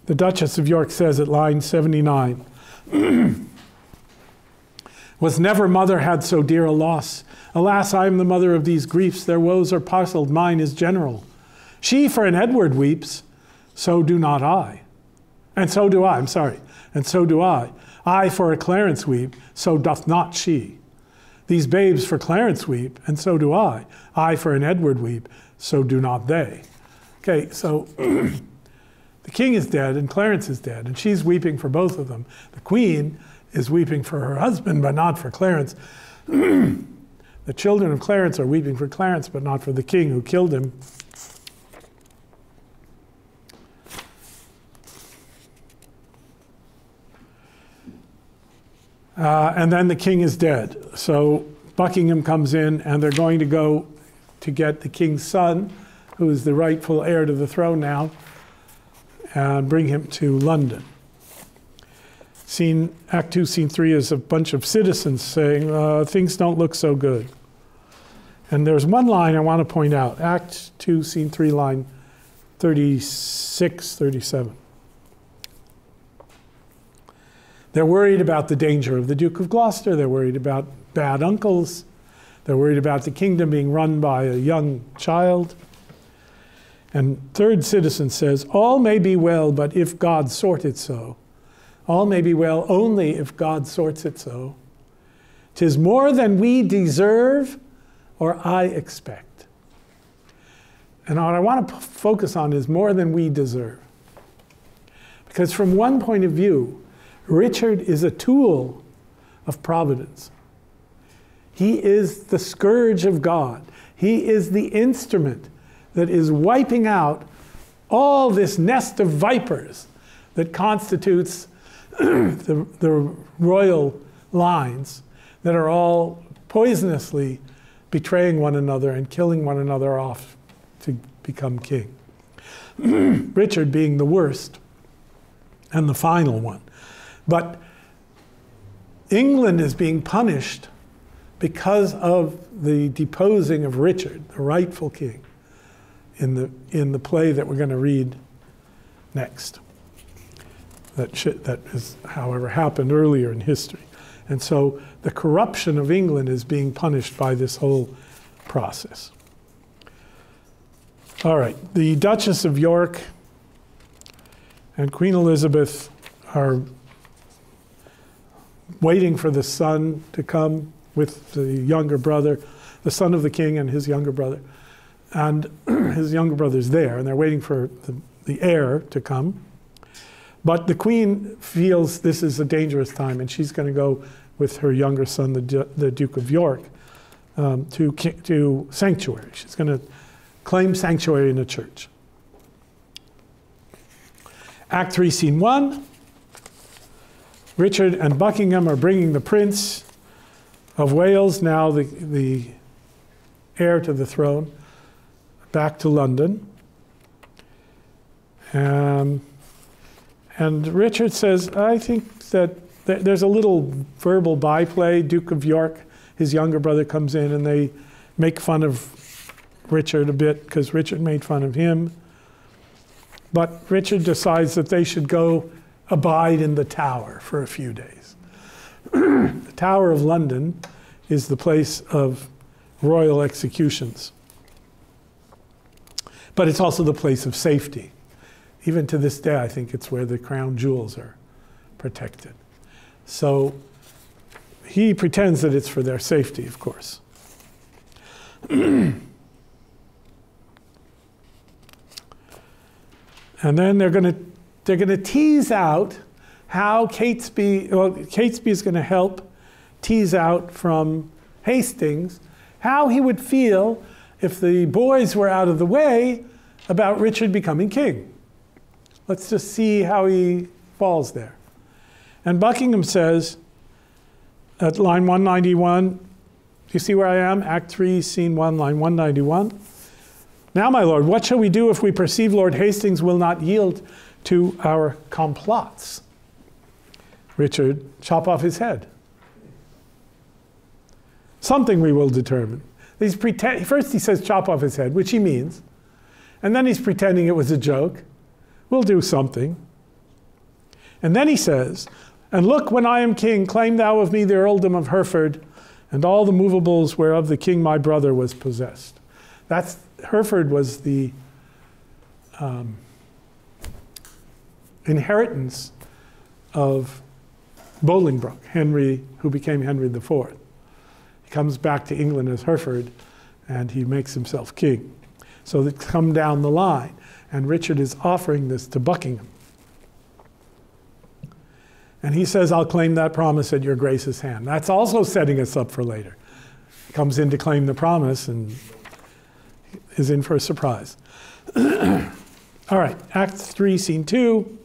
The Duchess of York says at line 79, was never mother had so dear a loss. Alas, I am the mother of these griefs. Their woes are parcelled, mine is general. She for an Edward weeps, so do not I. And so do I, and so do I. I for a Clarence weep, so doth not she. These babes for Clarence weep, and so do I. I for an Edward weep, so do not they. Okay, so the king is dead and Clarence is dead, and she's weeping for both of them. The Queen is weeping for her husband, but not for Clarence. The children of Clarence are weeping for Clarence, but not for the king who killed him. And then the king is dead. So Buckingham comes in, and they're going to go to get the king's son, who is the rightful heir to the throne now, and bring him to London. Act 2, Scene 3 is a bunch of citizens saying, things don't look so good. And there's one line I want to point out. Act 2, Scene 3, line 36, 37. They're worried about the danger of the Duke of Gloucester. They're worried about bad uncles. They're worried about the kingdom being run by a young child. And third citizen says, all may be well, but if God sort it so. All may be well only if God sorts it so. 'Tis more than we deserve or I expect. And what I want to focus on is more than we deserve. Because from one point of view, Richard is a tool of providence. He is the scourge of God. He is the instrument that is wiping out all this nest of vipers that constitutes the royal lines that are all poisonously betraying one another and killing one another off to become king. Richard being the worst and the final one. But England is being punished because of the deposing of Richard, the rightful king, in the play that we're going to read next. That has, however, happened earlier in history. And so the corruption of England is being punished by this whole process. All right, the Duchess of York and Queen Elizabeth are waiting for the son to come with the younger brother, the son of the king and his younger brother. And his younger brother's there, and they're waiting for the heir to come. But the Queen feels this is a dangerous time, and she's going to go with her younger son, the Duke of York, to sanctuary. She's going to claim sanctuary in a church. Act 3, Scene 1. Richard and Buckingham are bringing the Prince of Wales, now the heir to the throne, back to London. And Richard says, I think that there's a little verbal byplay. Duke of York, his younger brother, comes in and they make fun of Richard a bit because Richard made fun of him. But Richard decides that they should go abide in the Tower for a few days. The Tower of London is the place of royal executions. But it's also the place of safety. Even to this day, I think it's where the crown jewels are protected. So he pretends that it's for their safety, of course. And then they're going to tease out how Catesby is going to help tease out from Hastings how he would feel if the boys were out of the way about Richard becoming king. Let's just see how he falls there. And Buckingham says, at line 191, you see where I am? Act 3, Scene 1, line 191. Now, my lord, what shall we do if we perceive Lord Hastings will not yield to our complots? Richard, chop off his head. Something we will determine. First he says chop off his head, which he means. And then he's pretending it was a joke. We'll do something. And then he says, and look, when I am king, claim thou of me the earldom of Hereford and all the movables whereof the king my brother was possessed. Hereford was the inheritance of Bolingbroke, Henry, who became Henry IV. He comes back to England as Hereford, and he makes himself king. So they come down the line, and Richard is offering this to Buckingham. And he says, I'll claim that promise at your grace's hand. That's also setting us up for later. He comes in to claim the promise and is in for a surprise. All right, Act 3, Scene 2.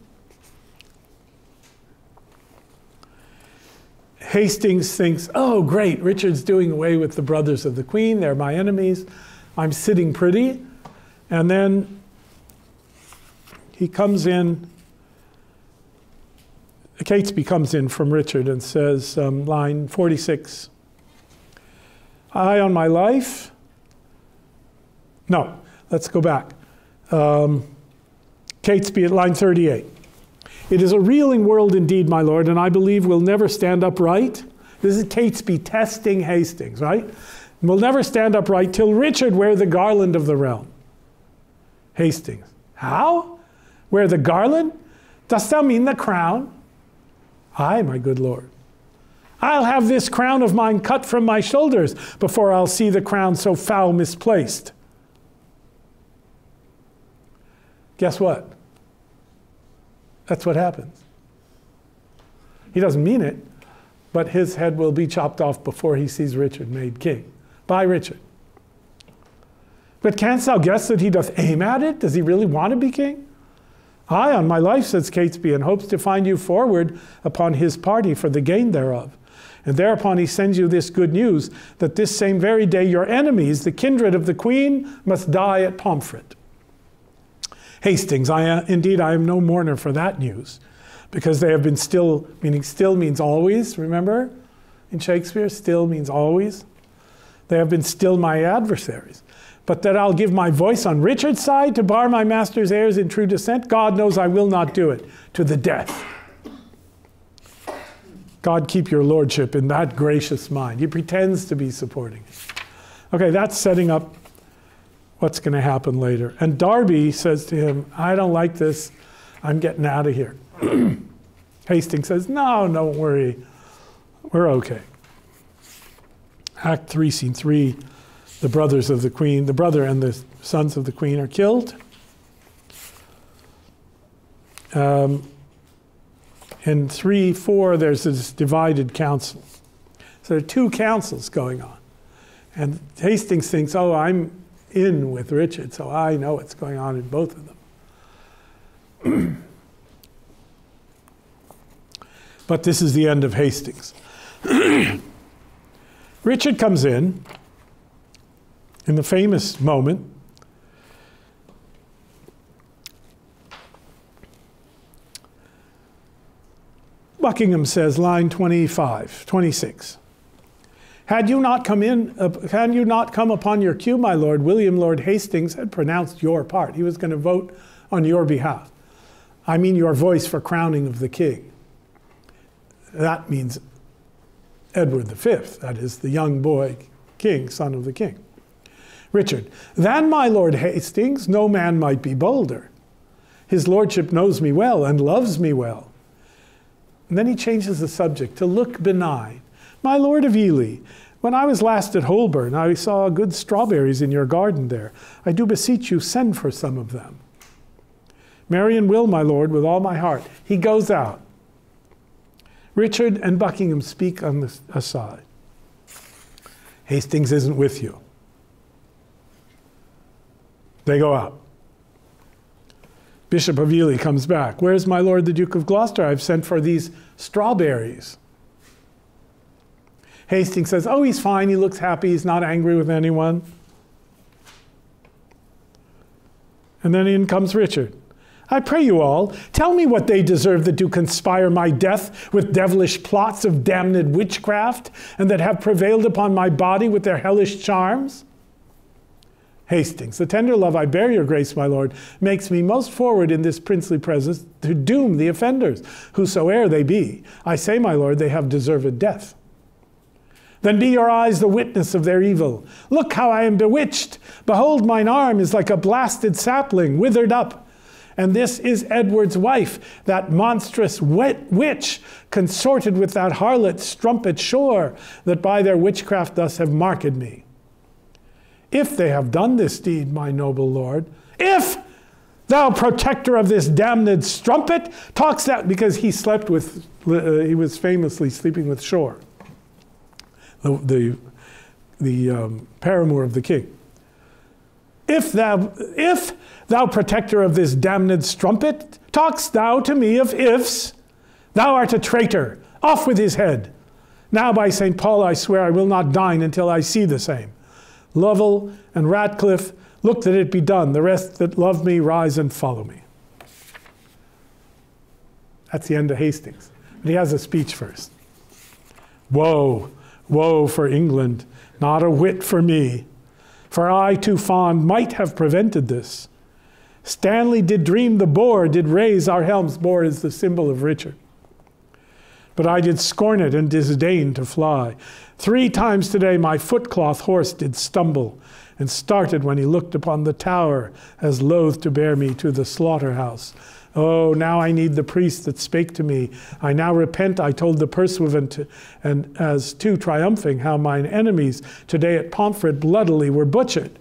Hastings thinks, oh, great, Richard's doing away with the brothers of the Queen. They're my enemies. I'm sitting pretty. And then he comes in, Catesby comes in from Richard and says, line 46, I on my life. No, let's go back. Catesby at line 38. It is a reeling world indeed, my lord, and I believe will never stand upright. This is Catesby testing Hastings, right? Will never stand upright till Richard wear the garland of the realm. Hastings. How? Wear the garland? Dost thou mean the crown? Aye, my good lord. I'll have this crown of mine cut from my shoulders before I'll see the crown so foul misplaced. Guess what? That's what happens. He doesn't mean it, but his head will be chopped off before he sees Richard made king. By Richard. But canst thou guess that he doth aim at it? Does he really want to be king? Aye, on my life, says Catesby, and hopes to find you forward upon his party for the gain thereof. And thereupon he sends you this good news, that this same very day your enemies, the kindred of the Queen, must die at Pomfret. Hastings, indeed I am no mourner for that news, because they have been still, meaning still means always, remember? In Shakespeare, still means always. They have been still my adversaries. But that I'll give my voice on Richard's side to bar my master's heirs in true descent, God knows I will not do it, to the death. God keep your lordship in that gracious mind. He pretends to be supporting it. Okay, that's setting up what's going to happen later. And Darby says to him, I don't like this. I'm getting out of here. Hastings says, no, don't worry. We're okay. Act 3, Scene 3, the brothers of the Queen, the brother and the sons of the Queen are killed. In 3-4, there's this divided council. So there are two councils going on. And Hastings thinks, oh, I'm in with Richard, so I know what's going on in both of them. But this is the end of Hastings. Richard comes in the famous moment. Buckingham says, line 26. Had you not come upon your cue, my lord, William Lord Hastings had pronounced your part. He was going to vote on your behalf. I mean your voice for crowning of the king. That means Edward V, that is the young boy king, son of the king. Richard, than my Lord Hastings, no man might be bolder. His lordship knows me well and loves me well. And then he changes the subject to look benign. My lord of Ely, when I was last at Holborn, I saw good strawberries in your garden there. I do beseech you, send for some of them. Marion will, my lord, with all my heart. He goes out. Richard and Buckingham speak on the aside. Hastings isn't with you. They go out. Bishop of Ely comes back. Where's my lord the Duke of Gloucester? I've sent for these strawberries. Hastings says, oh, he's fine. He looks happy. He's not angry with anyone. And then in comes Richard. I pray you all, tell me what they deserve that do conspire my death with devilish plots of damned witchcraft, and that have prevailed upon my body with their hellish charms. Hastings, the tender love I bear your grace, my lord, makes me most forward in this princely presence to doom the offenders, whosoe'er they be. I say, my lord, they have deserved death. Then be your eyes the witness of their evil. Look how I am bewitched. Behold, mine arm is like a blasted sapling, withered up. And this is Edward's wife, that monstrous witch, consorted with that harlot strumpet Shore, that by their witchcraft thus have marked me. If they have done this deed, my noble lord, if thou protector of this damned strumpet, talks that, because he slept with, he was famously sleeping with Shore, the paramour of the king. If thou protector of this damned strumpet, talkst thou to me of ifs? Thou art a traitor, off with his head. Now by St. Paul I swear I will not dine until I see the same. Lovell and Ratcliffe, look that it be done. The rest that love me, rise and follow me. That's the end of Hastings. But he has a speech first. Woe, woe for England, not a whit for me. For I, too fond, might have prevented this. Stanley did dream the boar did raise our helms. Boar is the symbol of Richard. But I did scorn it and disdain to fly. 3 times today my footcloth horse did stumble, and started when he looked upon the tower, as loath to bear me to the slaughterhouse. Oh, now I need the priest that spake to me. I now repent I told the pursuivant, and as too triumphing, how mine enemies today at Pomfret bloodily were butchered,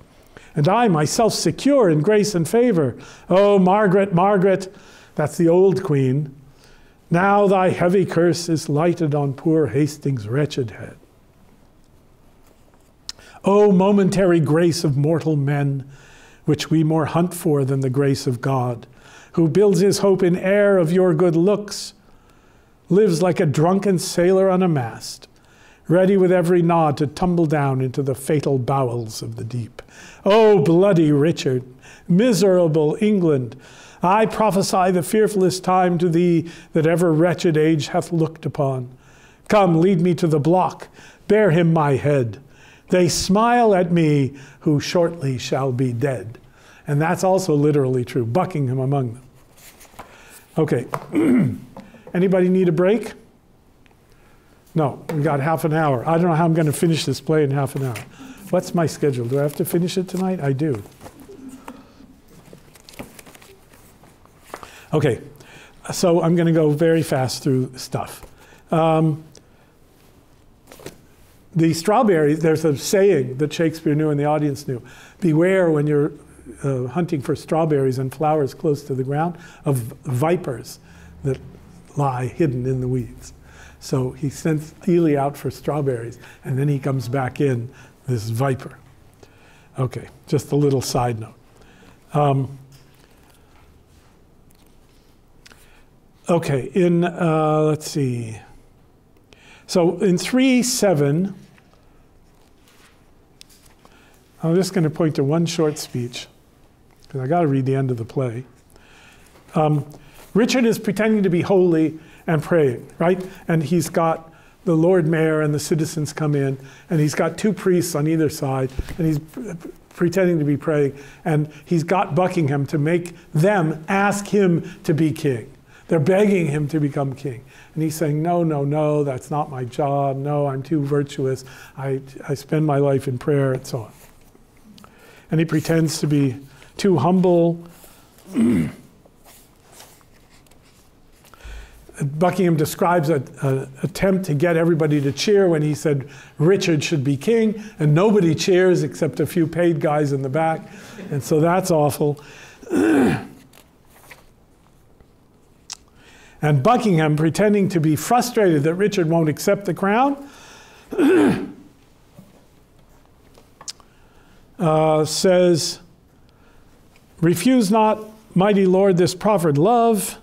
and I myself secure in grace and favor. Oh, Margaret, Margaret, that's the old queen, now thy heavy curse is lighted on poor Hastings' wretched head. O momentary grace of mortal men, which we more hunt for than the grace of God, who builds his hope in air of your good looks, lives like a drunken sailor on a mast, ready with every nod to tumble down into the fatal bowels of the deep. O bloody Richard, miserable England, I prophesy the fearfullest time to thee that ever wretched age hath looked upon. Come, lead me to the block, bear him my head. They smile at me who shortly shall be dead. And that's also literally true, Buckingham among them. Okay, anybody need a break? No, we got half an hour. I don't know how I'm going to finish this play in half an hour. What's my schedule? Do I have to finish it tonight? I do. Okay, so I'm going to go very fast through stuff. The strawberries, there's a saying that Shakespeare knew and the audience knew. Beware when you're hunting for strawberries and flowers close to the ground of vipers that lie hidden in the weeds. So he sends Ely out for strawberries, and then he comes back in, this viper. Okay, just a little side note. Okay, in, let's see. So in 3:7, I'm just going to point to one short speech, because I got to read the end of the play. Richard is pretending to be holy and praying, right? And he's got the Lord Mayor and the citizens come in, and he's got two priests on either side, and he's pretending to be praying, and he's got Buckingham to make them ask him to be king. They're begging him to become king. And he's saying, no, no, no, that's not my job. No, I'm too virtuous. I spend my life in prayer, and so on. And he pretends to be too humble. Buckingham describes an attempt to get everybody to cheer when he said Richard should be king, and nobody cheers except a few paid guys in the back. And so that's awful. And Buckingham, pretending to be frustrated that Richard won't accept the crown, says, refuse not, mighty lord, this proffered love.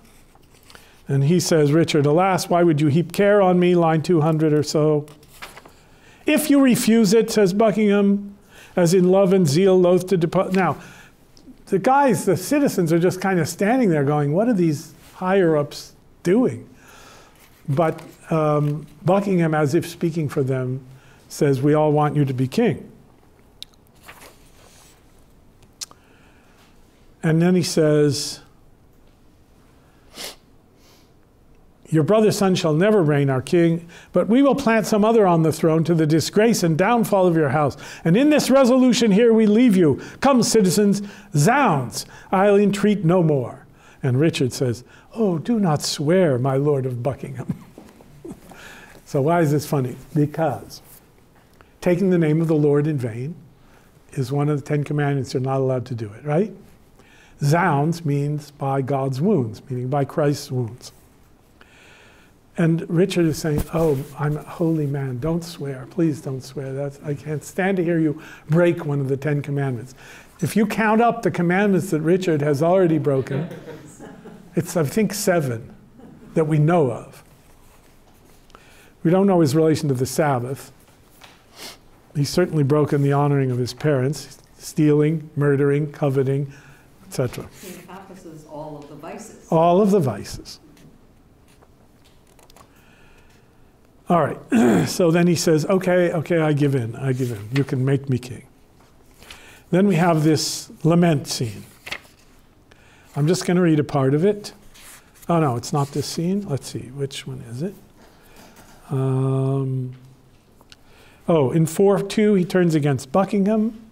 And he says, Richard, alas, why would you heap care on me? Line 200 or so. If you refuse it, says Buckingham, as in love and zeal loath to depart. Now, the guys, the citizens are just kind of standing there going, what are these higher-ups doing? But Buckingham, as if speaking for them, says, we all want you to be king. And then he says, your brother's son shall never reign our king, but we will plant some other on the throne to the disgrace and downfall of your house. And in this resolution here we leave you. Come, citizens, zounds, I'll entreat no more. And Richard says, oh, do not swear, my lord of Buckingham. So why is this funny? Because taking the name of the Lord in vain is one of the 10 commandments. You're not allowed to do it, right? Zounds means by God's wounds, meaning by Christ's wounds. And Richard is saying, oh, I'm a holy man. Don't swear. Please don't swear. I can't stand to hear you break one of the 10 commandments. If you count up the commandments that Richard has already broken, it's, I think, 7 that we know of. We don't know his relation to the Sabbath. He's certainly broken the honoring of his parents, stealing, murdering, coveting, etc. He encompasses all of the vices. All of the vices. All right, so then he says, okay, I give in. You can make me king. Then we have this lament scene. I'm just going to read a part of it. Oh, no, it's not this scene. Let's see, which one is it? In 4:2, he turns against Buckingham.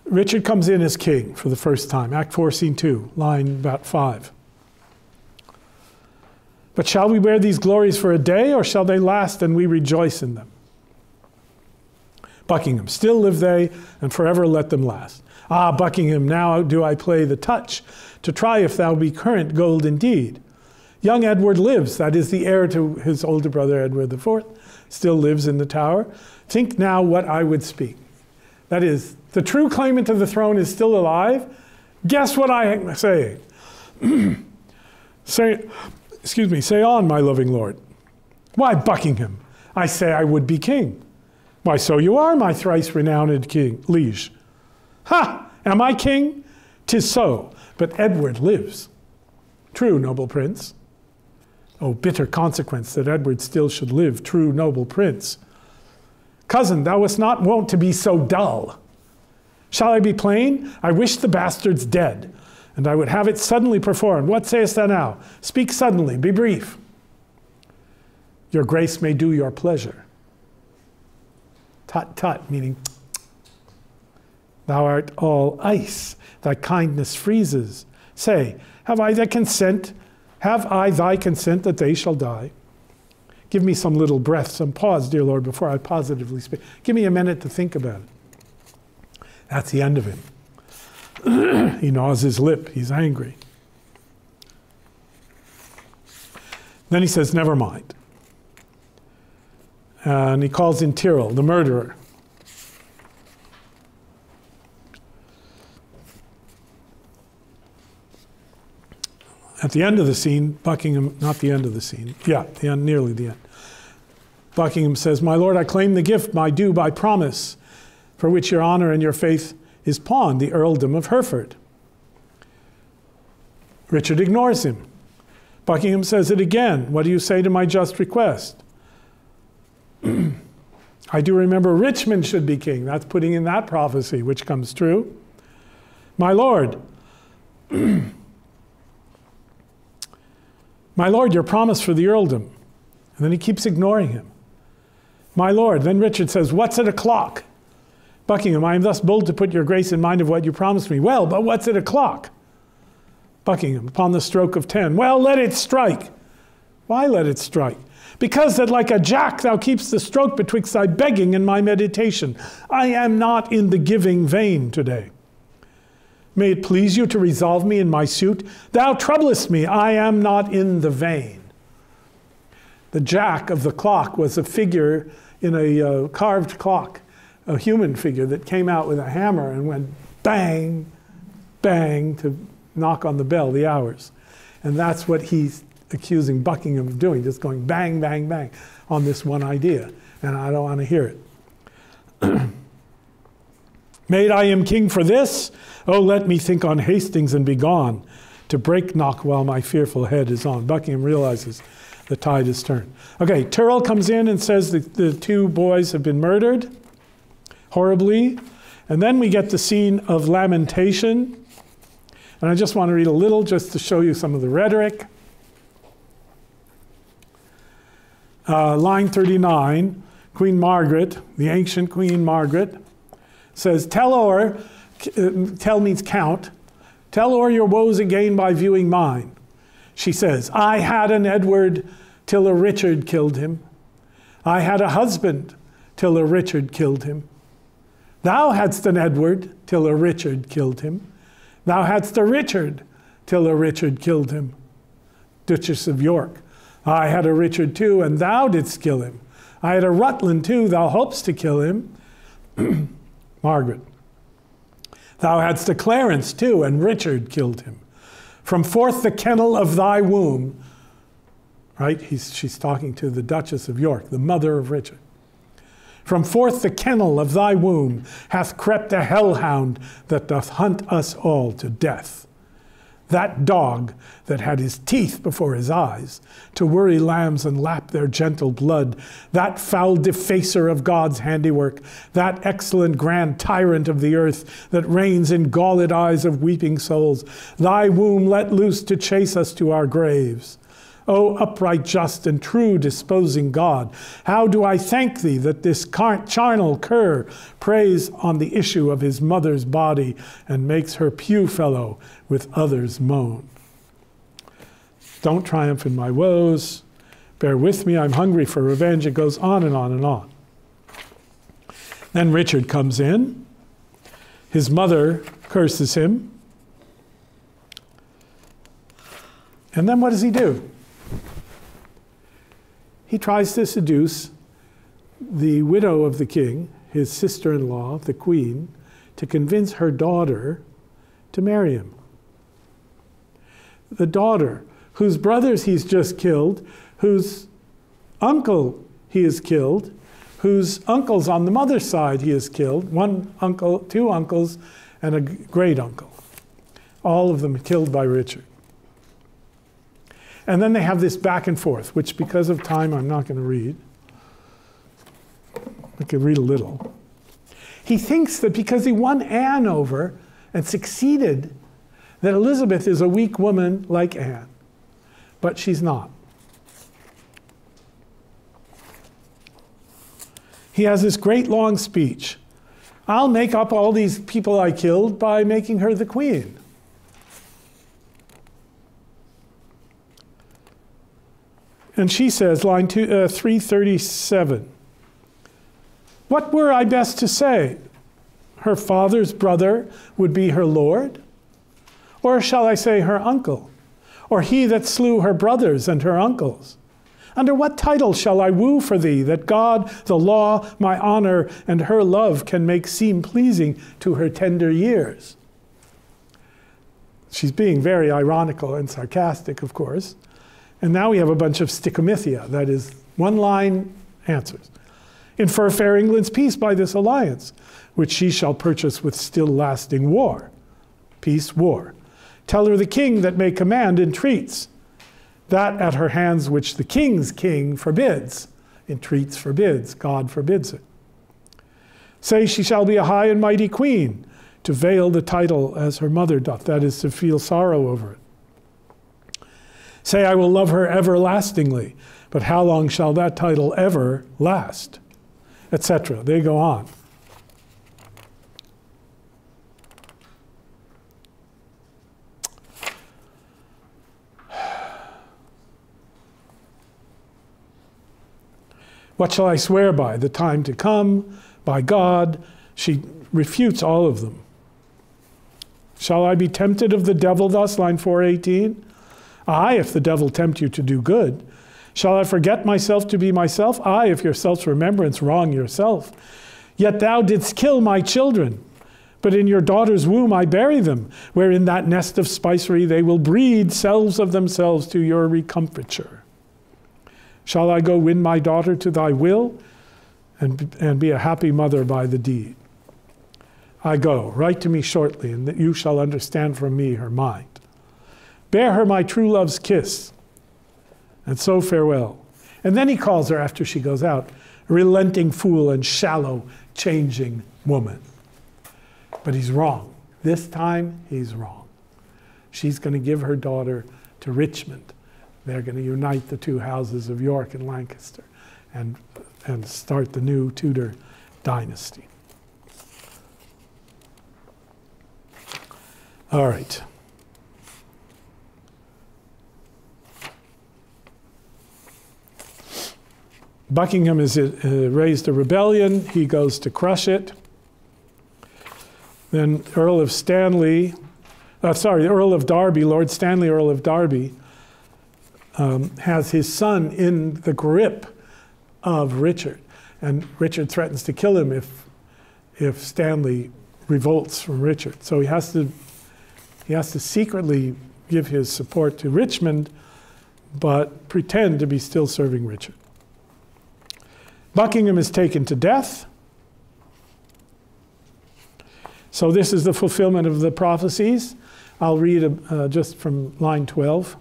Richard comes in as king for the first time. Act 4, Scene 2, line about 5. But shall we wear these glories for a day, or shall they last and we rejoice in them? Buckingham, still live they, and forever let them last. Ah, Buckingham, now do I play the touch, to try if thou be current gold indeed. Young Edward lives, that is the heir to his older brother Edward IV, still lives in the Tower. Think now what I would speak. That is, the true claimant to the throne is still alive. Guess what I am saying? Say on, my loving lord. Why, Buckingham, I say I would be king. Why, so you are, my thrice renowned king, liege. Ha! Am I king? 'Tis so, but Edward lives. True, noble prince. Oh, bitter consequence that Edward still should live, true, noble prince. Cousin, thou wast not wont to be so dull. Shall I be plain? I wish the bastard's dead, and I would have it suddenly performed. What sayest thou now? Speak suddenly, be brief. Your grace may do your pleasure. Tut, tut, meaning thou art all ice, thy kindness freezes. Say, have I thy consent that they shall die? Give me some little breath, some pause, dear Lord, before I positively speak. Give me a minute to think about it. That's the end of him. He gnaws his lip. He's angry. Then he says, never mind. And he calls in Tyrrell, the murderer. At the end of the scene, Buckingham, not the end of the scene, yeah, the end, nearly the end. Buckingham says, my lord, I claim the gift, my due by promise, for which your honor and your faith is pawned, the earldom of Hereford. Richard ignores him. Buckingham says it again. What do you say to my just request? I do remember Richmond should be king. That's putting in that prophecy, which comes true. My lord, my lord, your promise for the earldom. And then he keeps ignoring him. My lord. Then Richard says, what's at o'clock? Buckingham, I am thus bold to put your grace in mind of what you promised me. Well, but what's at o'clock? Buckingham, upon the stroke of 10. Well, let it strike. Why let it strike? Because that like a jack thou keepst the stroke betwixt thy begging and my meditation. I am not in the giving vein today. May it please you to resolve me in my suit. Thou troublest me, I am not in the vein. The jack of the clock was a figure in a carved clock, a human figure that came out with a hammer and went bang, bang to knock on the bell, the hours. And that's what he's accusing Buckingham of doing, just going bang, bang, bang on this one idea. And I don't want to hear it. Made I am king for this? Oh, let me think on Hastings and be gone, to break knock while my fearful head is on. Buckingham realizes the tide is turned. Okay, Tyrrell comes in and says the two boys have been murdered horribly. And then we get the scene of lamentation. And I just want to read a little just to show you some of the rhetoric. Line 39, Queen Margaret, the ancient Queen Margaret, says, tell means count, tell o'er your woes again by viewing mine. She says, I had an Edward till a Richard killed him. I had a husband till a Richard killed him. Thou hadst an Edward till a Richard killed him. Thou hadst a Richard till a Richard killed him. Duchess of York, I had a Richard too, and thou didst kill him. I had a Rutland too, thou hopest to kill him. Margaret, thou hadst a Clarence too, and Richard killed him. From forth the kennel of thy womb, right? She's talking to the Duchess of York, the mother of Richard. From forth the kennel of thy womb hath crept a hellhound that doth hunt us all to death. That dog that had his teeth before his eyes to worry lambs and lap their gentle blood, that foul defacer of God's handiwork, that excellent grand tyrant of the earth that reigns in galled eyes of weeping souls, thy womb let loose to chase us to our graves. O upright, just, and true disposing God, how do I thank thee that this charnel cur preys on the issue of his mother's body and makes her pew fellow with others' moan. Don't triumph in my woes. Bear with me, I'm hungry for revenge. It goes on and on and on. Then Richard comes in. His mother curses him. And then what does he do? He tries to seduce the widow of the king, his sister-in-law, the queen, to convince her daughter to marry him. The daughter, whose brothers he's just killed, whose uncle he has killed, whose uncles on the mother's side he has killed, one uncle, two uncles, and a great uncle. All of them killed by Richard. And then they have this back and forth, which because of time I'm not going to read. I could read a little. He thinks that because he won Anne over and succeeded, that Elizabeth is a weak woman like Anne. But she's not. He has this great long speech. I'll make up all these people I killed by making her the queen. And she says, line 337, what were I best to say? Her father's brother would be her lord? Or shall I say her uncle? Or he that slew her brothers and her uncles? Under what title shall I woo for thee, that God, the law, my honor, and her love can make seem pleasing to her tender years? She's being very ironical and sarcastic, of course. And now we have a bunch of stichomythia, that is, one-line answers. Infer fair England's peace by this alliance, which she shall purchase with still lasting war. Peace, war. Tell her the king that may command entreats, that at her hands which the king's king forbids. Entreats, forbids, God forbids it. Say she shall be a high and mighty queen, to veil the title as her mother doth, that is, to feel sorrow over it. Say I will love her everlastingly, but how long shall that title ever last? Etc. They go on. What shall I swear by? The time to come, by God. She refutes all of them. Shall I be tempted of the devil thus? Line 418. Aye, if the devil tempt you to do good. Shall I forget myself to be myself? Aye, if your self-remembrance wrong yourself. Yet thou didst kill my children, but in your daughter's womb I bury them, where in that nest of spicery they will breed selves of themselves to your recomfiture. Shall I go win my daughter to thy will, and be a happy mother by the deed? I go, write to me shortly, and that you shall understand from me her mind. Bear her my true love's kiss, and so farewell. And then he calls her after she goes out, a relenting fool and shallow, changing woman. But he's wrong. This time, he's wrong. She's going to give her daughter to Richmond. They're going to unite the two houses of York and Lancaster and start the new Tudor dynasty. All right. Buckingham has raised a rebellion. He goes to crush it. Then the Earl of Derby, Lord Stanley, Earl of Derby, has his son in the grip of Richard. And Richard threatens to kill him if Stanley revolts from Richard. So he has to secretly give his support to Richmond, but pretend to be still serving Richard. Buckingham is taken to death. So this is the fulfillment of the prophecies. I'll read just from line 12.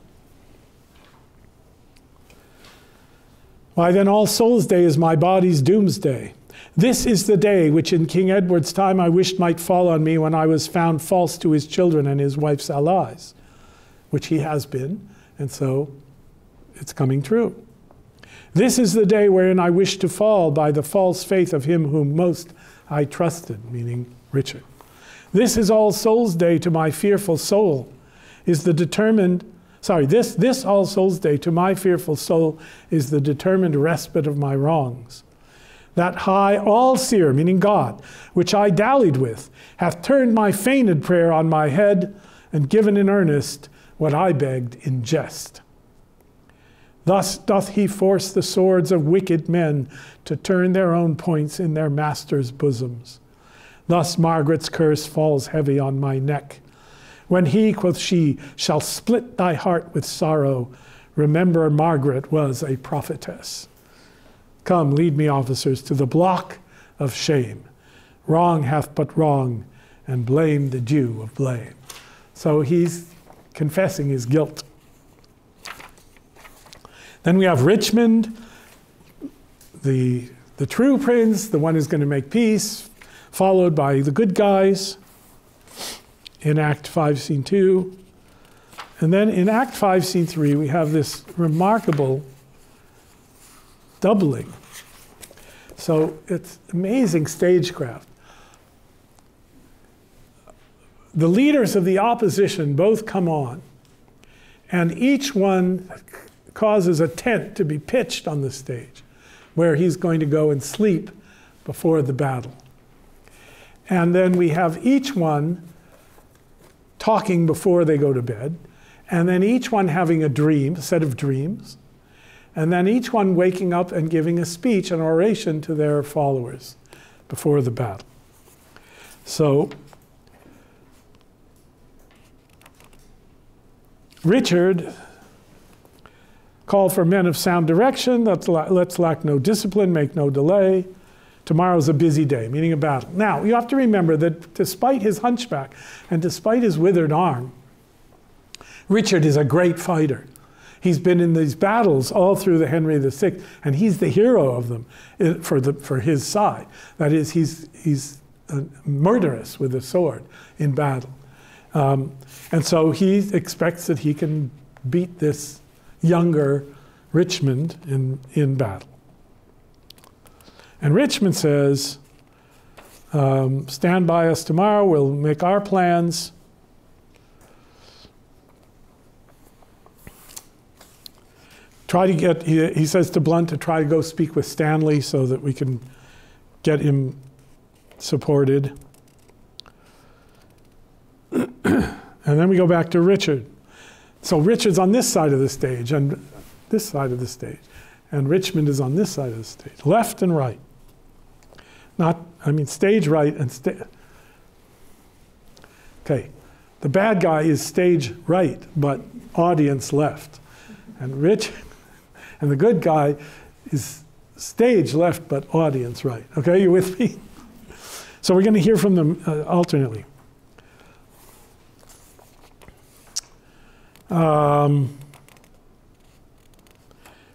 Why then All Souls' Day is my body's doomsday. This is the day which in King Edward's time I wished might fall on me, when I was found false to his children and his wife's allies, which he has been, and so it's coming true. This is the day wherein I wish to fall by the false faith of him whom most I trusted, meaning Richard. This is All Souls' Day to my fearful soul, this All Souls' Day to my fearful soul is the determined respite of my wrongs. That high all-seer, meaning God, which I dallied with, hath turned my feigned prayer on my head, and given in earnest what I begged in jest. Thus doth he force the swords of wicked men to turn their own points in their masters' bosoms. Thus Margaret's curse falls heavy on my neck. When he, quoth she, shall split thy heart with sorrow, remember Margaret was a prophetess. Come, lead me, officers, to the block of shame. Wrong hath but wrong, and blame the due of blame. So he's confessing his guilt. Then we have Richmond, the true prince, the one who's going to make peace, followed by the good guys in Act 5, Scene 2. And then in Act 5, Scene 3, we have this remarkable doubling. So it's amazing stagecraft. The leaders of the opposition both come on, and each one causes a tent to be pitched on the stage where he's going to go and sleep before the battle. And then we have each one talking before they go to bed, and then each one having a dream, a set of dreams, and then each one waking up and giving a speech, an oration to their followers before the battle. So Richard called for men of sound direction. Let's lack no discipline, make no delay. Tomorrow's a busy day, meaning a battle. Now, you have to remember that despite his hunchback and despite his withered arm, Richard is a great fighter. He's been in these battles all through the Henry VI, and he's the hero of them for his side. That is, he's murderous with a sword in battle. And so he expects that he can beat this younger Richmond in battle. And Richmond says, stand by us tomorrow, we'll make our plans. Try to get, he says to Blunt to try to go speak with Stanley so that we can get him supported. And then we go back to Richard. So Richard's on this side of the stage and this side of the stage. And Richmond is on this side of the stage, left and right. Stage right and okay, the bad guy is stage right, but audience left. And the good guy is stage left, but audience right. Okay, you with me? So we're going to hear from them alternately.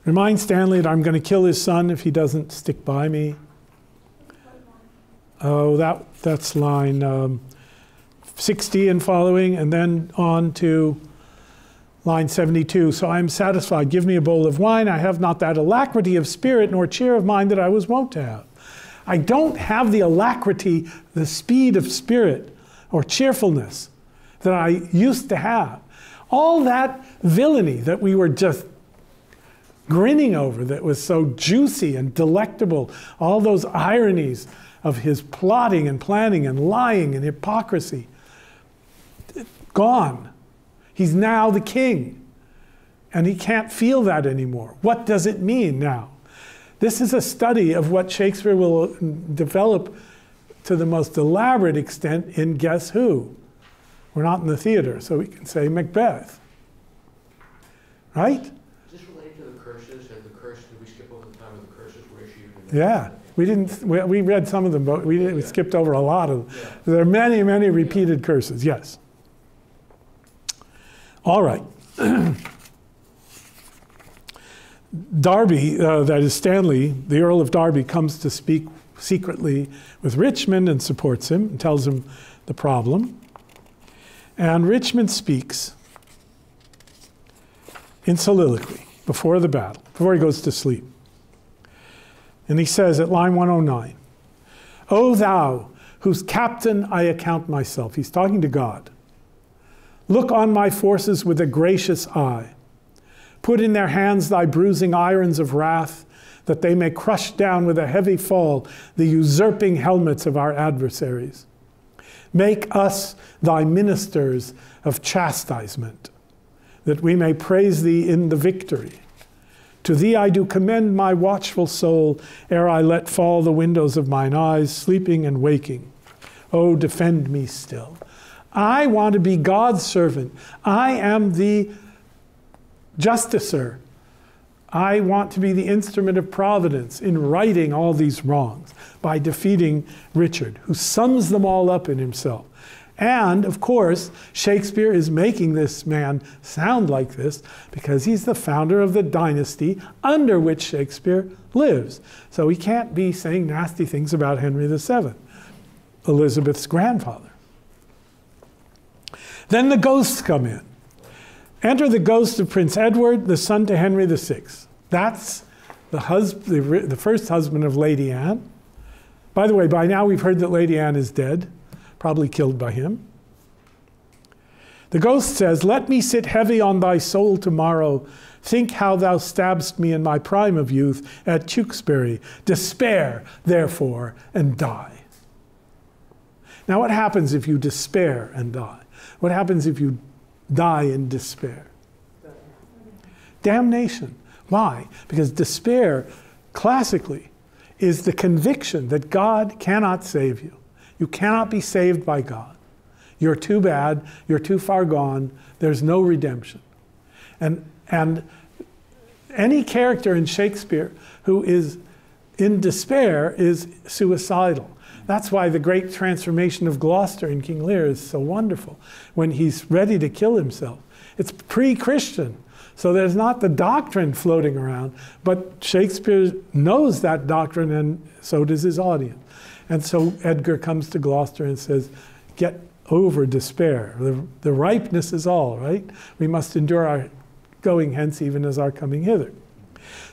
Remind Stanley that I'm going to kill his son if he doesn't stick by me. Oh, that's line 60 and following, and then on to line 72. So I am satisfied. Give me a bowl of wine. I have not that alacrity of spirit nor cheer of mind that I was wont to have. I don't have the alacrity, the speed of spirit or cheerfulness that I used to have. All that villainy that we were just grinning over, that was so juicy and delectable, all those ironies of his plotting and planning and lying and hypocrisy, gone. He's now the king, and he can't feel that anymore. What does it mean now? This is a study of what Shakespeare will develop to the most elaborate extent in Guess Who? We're not in the theater, so we can say Macbeth. Right? Is this related to the curses? And the curse, did we skip over the time of the curses were issued? Yeah. We read some of them, but we skipped over a lot of them. Yeah. There are many, many repeated curses, yes. All right. Derby, that is Stanley, the Earl of Derby, comes to speak secretly with Richmond and supports him and tells him the problem. And Richmond speaks in soliloquy before the battle, before he goes to sleep. And he says at line 109, O thou, whose captain I account myself. He's talking to God. Look on my forces with a gracious eye. Put in their hands thy bruising irons of wrath, that they may crush down with a heavy fall the usurping helmets of our adversaries. Make us thy ministers of chastisement, that we may praise thee in the victory. To thee I do commend my watchful soul, ere I let fall the windows of mine eyes, sleeping and waking. Oh, defend me still. I want to be God's servant. I am the justicer. I want to be the instrument of providence in righting all these wrongs by defeating Richard, who sums them all up in himself. And, of course, Shakespeare is making this man sound like this because he's the founder of the dynasty under which Shakespeare lives. So he can't be saying nasty things about Henry VII, Elizabeth's grandfather. Then the ghosts come in. Enter the ghost of Prince Edward, the son to Henry VI. That's the first husband of Lady Anne. By the way, by now we've heard that Lady Anne is dead, probably killed by him. The ghost says, let me sit heavy on thy soul tomorrow. Think how thou stabbedst me in my prime of youth at Tewkesbury. Despair, therefore, and die. Now what happens if you despair and die? What happens if you die in despair? Damnation. Why? Because despair, classically, is the conviction that God cannot save you. You cannot be saved by God. You're too bad, you're too far gone, there's no redemption. And any character in Shakespeare who is in despair is suicidal. That's why the great transformation of Gloucester in King Lear is so wonderful, when he's ready to kill himself. It's pre-Christian, so there's not the doctrine floating around, but Shakespeare knows that doctrine, and so does his audience. And so Edgar comes to Gloucester and says, get over despair. The ripeness is all, right? We must endure our going hence even as our coming hither.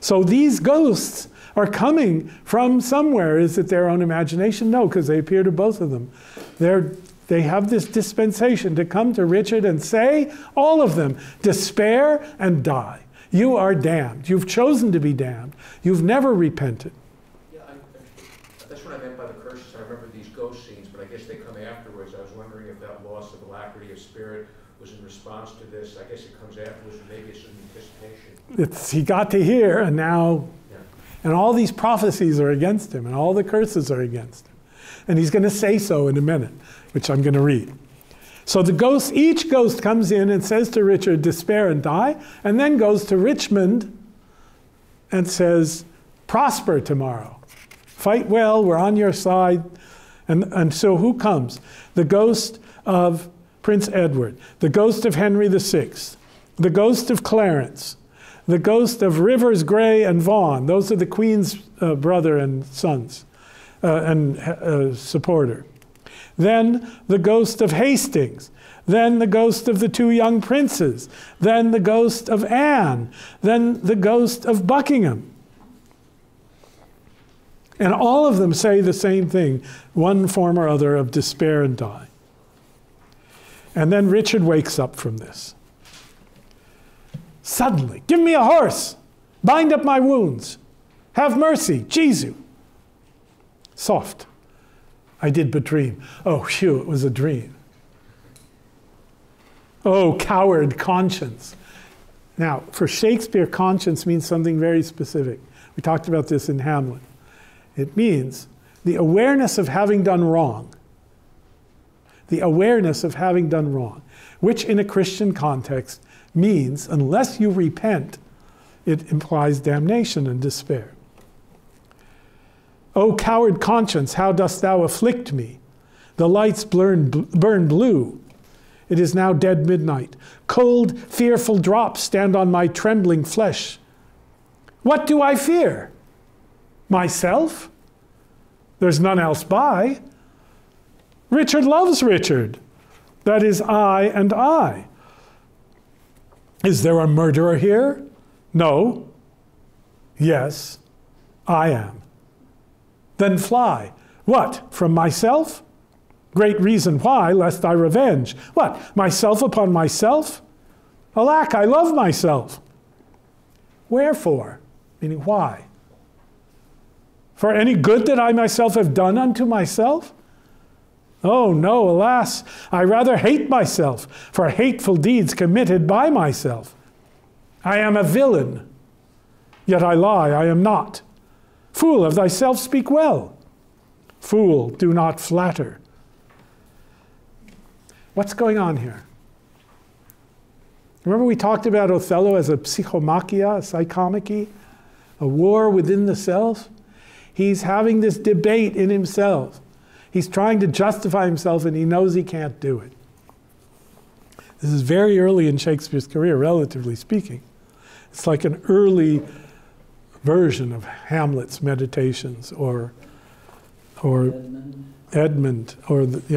So these ghosts are coming from somewhere. Is it their own imagination? No, because they appear to both of them. They have this dispensation to come to Richard and say, all of them, despair and die. You are damned. You've chosen to be damned. You've never repented. Yeah, that's what I meant by the curses. I remember these ghost scenes, but I guess they come afterwards. I was wondering if that loss of alacrity of spirit was in response to this. I guess it comes afterwards, or maybe it's an anticipation. He got to hear, and now, and all these prophecies are against him, and all the curses are against him. And he's going to say so in a minute, which I'm going to read. So each ghost comes in and says to Richard, despair and die, and then goes to Richmond and says, prosper tomorrow. Fight well, we're on your side. And so who comes? The ghost of Prince Edward, the ghost of Henry VI, the ghost of Clarence, the ghost of Rivers, Grey, and Vaughan. Those are the Queen's brother and sons and supporter. Then the ghost of Hastings, then the ghost of the two young princes, then the ghost of Anne, then the ghost of Buckingham. And all of them say the same thing, one form or other of despair and die. And then Richard wakes up from this. Suddenly, give me a horse, bind up my wounds, have mercy, Jesu. Soft. I did but dream. Oh, phew, it was a dream. Oh, coward conscience. Now, for Shakespeare, conscience means something very specific. We talked about this in Hamlet. It means the awareness of having done wrong. The awareness of having done wrong, which in a Christian context means, unless you repent, it implies damnation and despair. O coward conscience, how dost thou afflict me? The lights burn blue. It is now dead midnight. Cold, fearful drops stand on my trembling flesh. What do I fear? Myself? There's none else by. Richard loves Richard. That is I and I. Is there a murderer here? No. Yes, I am. Then fly. What, from myself? Great reason why, lest I revenge. What, myself upon myself? Alack, I love myself. Wherefore? Meaning why? For any good that I myself have done unto myself? Oh no, alas, I rather hate myself for hateful deeds committed by myself. I am a villain, yet I lie, I am not. Fool, of thyself speak well. Fool, do not flatter. What's going on here? Remember we talked about Othello as a psychomachia, a psychomachy, a war within the self? He's having this debate in himself. He's trying to justify himself and he knows he can't do it. This is very early in Shakespeare's career, relatively speaking. It's like an early version of Hamlet's Meditations or Edmund or Kind of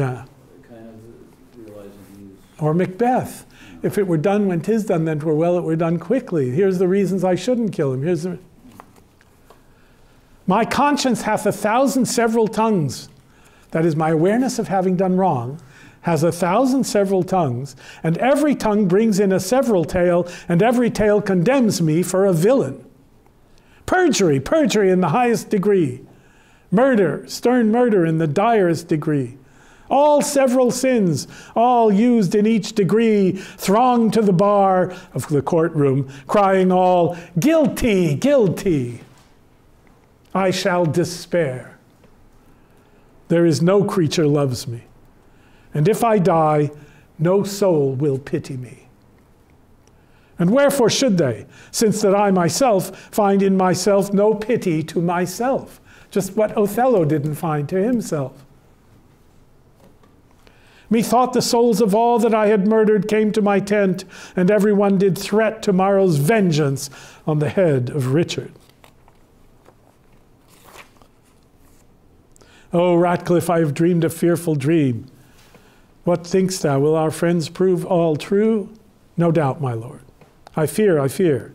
realizing he's... Or Macbeth. If it were done when 'tis done, then 'twere well it were done quickly. Here's the reasons I shouldn't kill him. Here's the... My conscience hath 1,000 several tongues. That is, my awareness of having done wrong has 1,000 several tongues, and every tongue brings in a several tale, and every tale condemns me for a villain. Perjury, perjury in the highest degree. Murder, stern murder in the direst degree. All several sins, all used in each degree, throng to the bar of the courtroom, crying all, guilty, guilty. I shall despair. There is no creature loves me. And if I die, no soul will pity me. And wherefore should they, since that I myself find in myself no pity to myself? Just what Othello didn't find to himself. Methought the souls of all that I had murdered came to my tent, and every one did threat tomorrow's vengeance on the head of Richard. O Ratcliffe, I have dreamed a fearful dream. What thinkst thou? Will our friends prove all true? No doubt, my lord. I fear, I fear.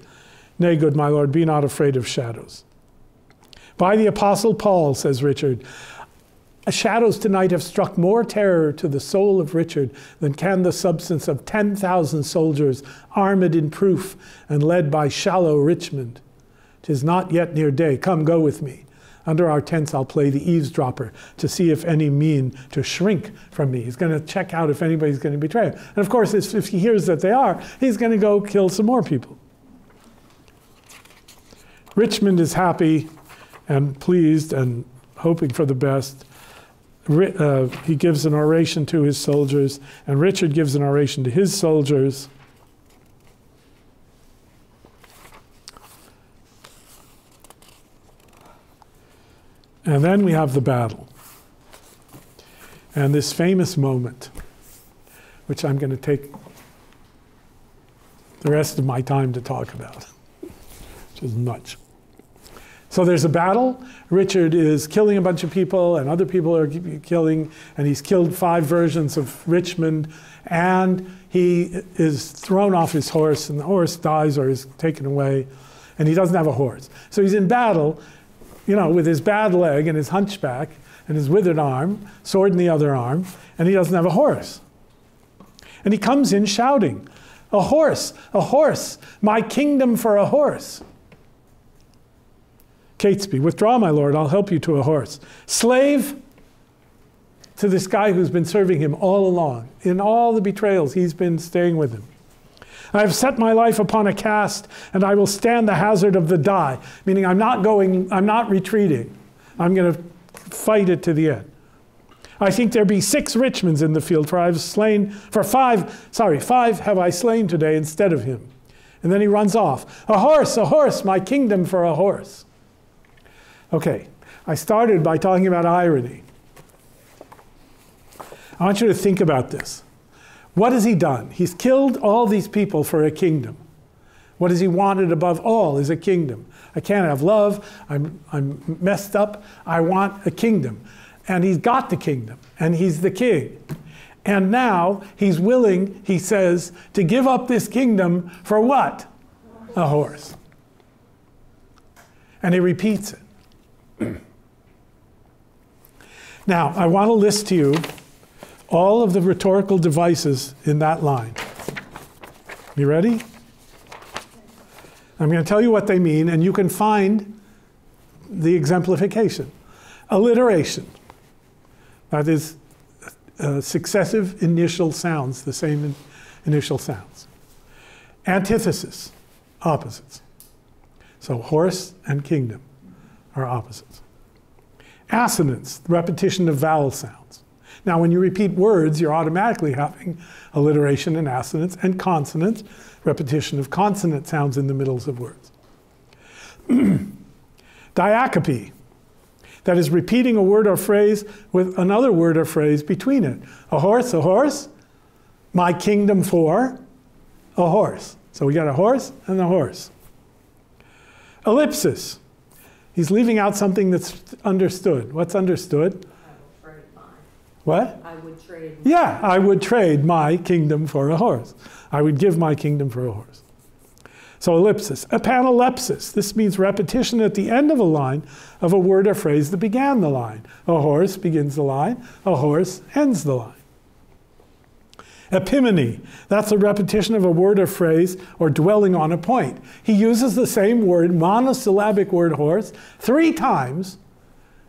Nay, good my lord, be not afraid of shadows. By the Apostle Paul, says Richard, shadows tonight have struck more terror to the soul of Richard than can the substance of 10,000 soldiers armed in proof and led by shallow Richmond. 'Tis not yet near day. Come, go with me. Under our tents I'll play the eavesdropper to see if any mean to shrink from me. He's going to check out if anybody's going to betray him. And of course, if he hears that they are, he's going to go kill some more people. Richmond is happy and pleased and hoping for the best. He gives an oration to his soldiers, and Richard gives an oration to his soldiers. And then we have the battle. And this famous moment, which I'm going to take the rest of my time to talk about, which is much. So there's a battle. Richard is killing a bunch of people, and other people are killing, and he's killed 5 versions of Richmond, and he is thrown off his horse, and the horse dies or is taken away, and he doesn't have a horse. So he's in battle, you know, with his bad leg and his hunchback and his withered arm, sword in the other arm, and he doesn't have a horse. And he comes in shouting, a horse, my kingdom for a horse. Catesby, withdraw, my lord, I'll help you to a horse. Slave to this guy who's been serving him all along. In all the betrayals, he's been staying with him. I have set my life upon a cast, and I will stand the hazard of the die. Meaning I'm not retreating. I'm going to fight it to the end. I think there be 6 Richmonds in the field, for I have slain, five have I slain today instead of him. And then he runs off. A horse, my kingdom for a horse. Okay, I started by talking about irony. I want you to think about this. What has he done? He's killed all these people for a kingdom. What has he wanted above all is a kingdom. I can't have love. I'm messed up. I want a kingdom. And he's got the kingdom, and he's the king. And now he's willing, he says, to give up this kingdom for what? A horse. And he repeats it. Now, I want to list to you all of the rhetorical devices in that line. You ready? I'm going to tell you what they mean, and you can find the exemplification. Alliteration. That is successive initial sounds, the same initial sounds. Antithesis, opposites. So horse and kingdom are opposites. Assonance, repetition of vowel sounds. Now, when you repeat words, you're automatically having alliteration and assonance, and consonance, repetition of consonant sounds in the middles of words. Diacope, that is repeating a word or phrase with another word or phrase between it. A horse, my kingdom for a horse. So we got a horse and a horse. Ellipsis, he's leaving out something that's understood. What's understood? I will trade mine. What? I would trade. Yeah, I would trade my kingdom for a horse. I would give my kingdom for a horse. So ellipsis. Epanalepsis. This means repetition at the end of a line of a word or phrase that began the line. A horse begins the line. A horse ends the line. Epimony. That's a repetition of a word or phrase or dwelling on a point. He uses the same word, monosyllabic word horse, 3 times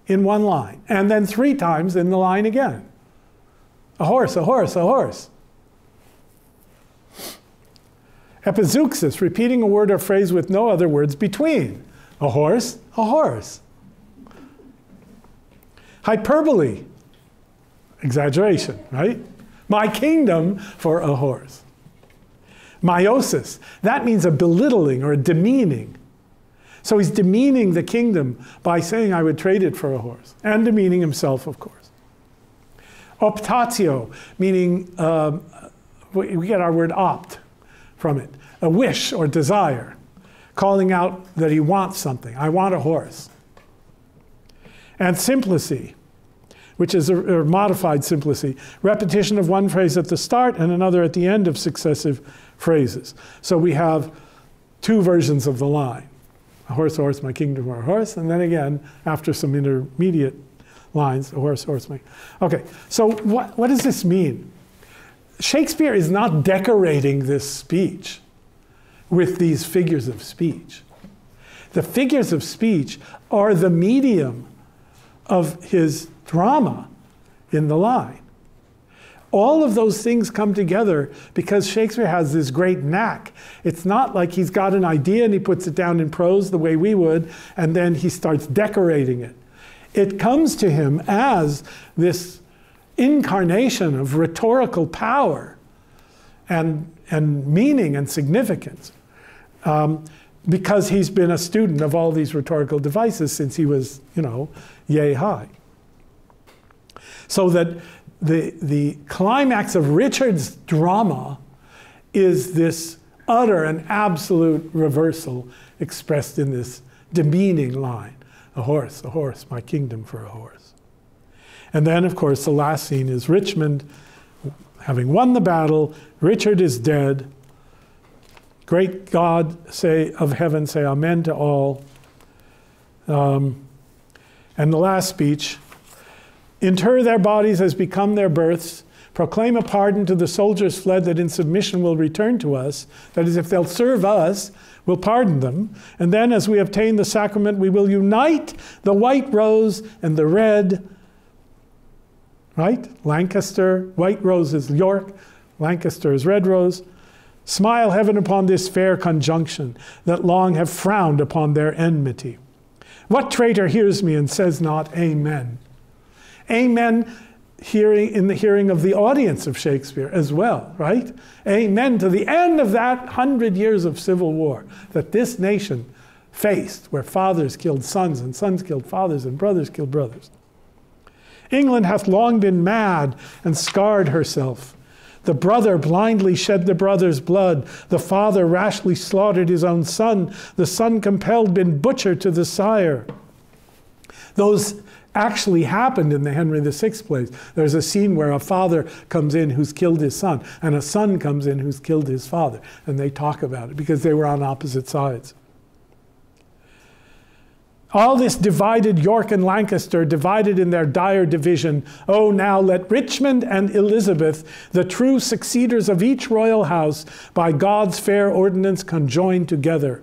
in one line, and then 3 times in the line again. A horse, a horse, a horse. Epizeuxis, repeating a word or phrase with no other words between. A horse, a horse. Hyperbole, exaggeration, right? My kingdom for a horse. Meiosis, that means a belittling or a demeaning. So he's demeaning the kingdom by saying I would trade it for a horse, and demeaning himself, of course. Optatio, meaning, we get our word opt from it, a wish or desire, calling out that he wants something. I want a horse. And simplicy, which is a modified simplicity, repetition of one phrase at the start and another at the end of successive phrases. So we have two versions of the line. A horse, my kingdom, or a horse, and then again, after some intermediate lines, a horse, my... Okay, so what does this mean? Shakespeare is not decorating this speech with these figures of speech. The figures of speech are the medium of his drama in the line. All of those things come together because Shakespeare has this great knack. It's not like he's got an idea and he puts it down in prose the way we would, and then he starts decorating it. It comes to him as this incarnation of rhetorical power and meaning and significance, because he's been a student of all these rhetorical devices since he was, yay high. So that the climax of Richard's drama is this utter and absolute reversal expressed in this demeaning line. A horse, my kingdom for a horse. And then, of course, the last scene is Richmond having won the battle. Richard is dead. Great God of heaven, say amen to all. And the last speech, inter their bodies as become their births, proclaim a pardon to the soldiers fled that in submission will return to us. That is, if they'll serve us, we'll pardon them. And then as we obtain the sacrament, we will unite the white rose and the red, right? Lancaster, white rose is York, Lancaster is red rose. Smile heaven upon this fair conjunction that long have frowned upon their enmity. What traitor hears me and says not amen? Amen in the hearing of the audience of Shakespeare as well, right? Amen to the end of that 100 years of civil war that this nation faced, where fathers killed sons and sons killed fathers and brothers killed brothers. England hath long been mad and scarred herself. The brother blindly shed the brother's blood. The father rashly slaughtered his own son. The son compelled been butchered to the sire. Those actually happened in the Henry VI plays. There's a scene where a father comes in who's killed his son, and a son comes in who's killed his father. And they talk about it because they were on opposite sides. All this divided York and Lancaster, divided in their dire division. Oh, now let Richmond and Elizabeth, the true succeeders of each royal house, by God's fair ordinance conjoin together.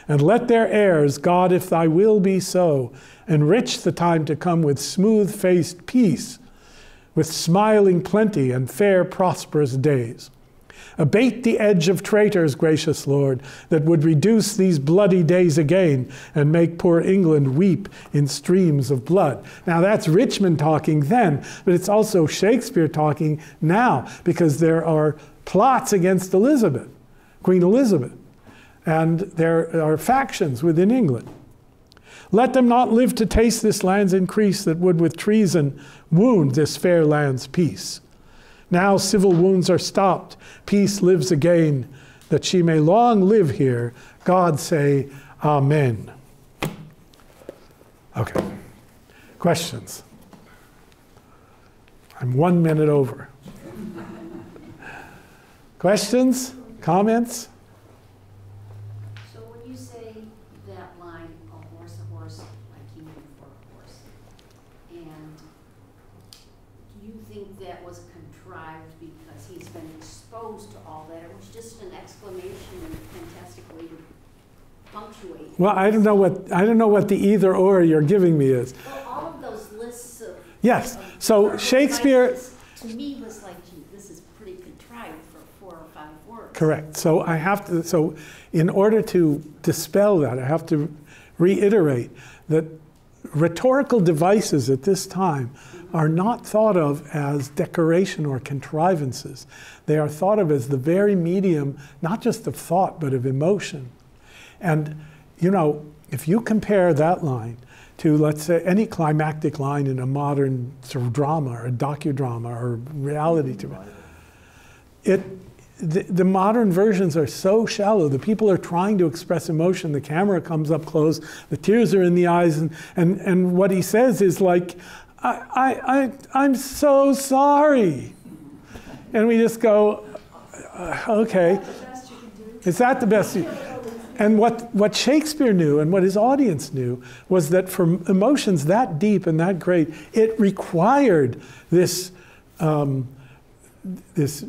And let their heirs, God, if thy will be so, enrich the time to come with smooth-faced peace, with smiling plenty and fair prosperous days. Abate the edge of traitors, gracious Lord, that would reduce these bloody days again and make poor England weep in streams of blood. Now that's Richmond talking then, but it's also Shakespeare talking now, because there are plots against Elizabeth, Queen Elizabeth, and there are factions within England. Let them not live to taste this land's increase that would with treason wound this fair land's peace. Now civil wounds are stopped, peace lives again, that she may long live here. God say, amen. Okay, questions? I'm 1 minute over. Questions, comments? So when you say that line, a horse, my kingdom for a horse, and do you think that was contrived because he's been exposed to all that? It was just an exclamation and a fantastic way to punctuate. Well, I don't know what the either or you're giving me is. Well, all of those lists of Yes. So Shakespeare to me was like, gee, this is pretty contrived for 4 or 5 words. Correct. So I have to, so in order to dispel that, I have to reiterate that rhetorical devices at this time are not thought of as decoration or contrivances. They are thought of as the very medium, not just of thought, but of emotion. And, you know, if you compare that line to, let's say, any climactic line in a modern sort of drama or a docudrama or reality TV, the modern versions are so shallow. The people are trying to express emotion. The camera comes up close. The tears are in the eyes. And what he says is like, I'm so sorry. And we just go, okay. Is that the best you can do? And what Shakespeare knew and what his audience knew was that for emotions that deep and that great, it required this, this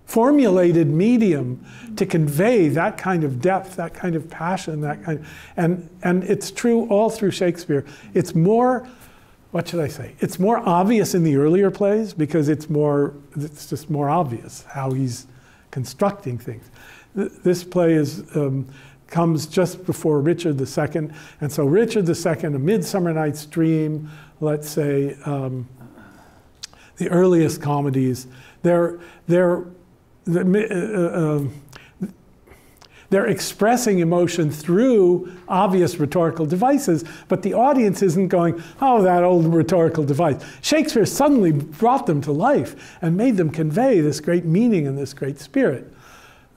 formulated medium to convey that kind of depth, that kind of passion, that kind of, and it's true all through Shakespeare. It's more, what should I say? It's more obvious in the earlier plays because it's just more obvious how he's constructing things. This play is, comes just before Richard II, and so Richard II, A Midsummer Night's Dream, let's say, the earliest comedies, they're expressing emotion through obvious rhetorical devices, but the audience isn't going, oh, that old rhetorical device. Shakespeare suddenly brought them to life and made them convey this great meaning and this great spirit.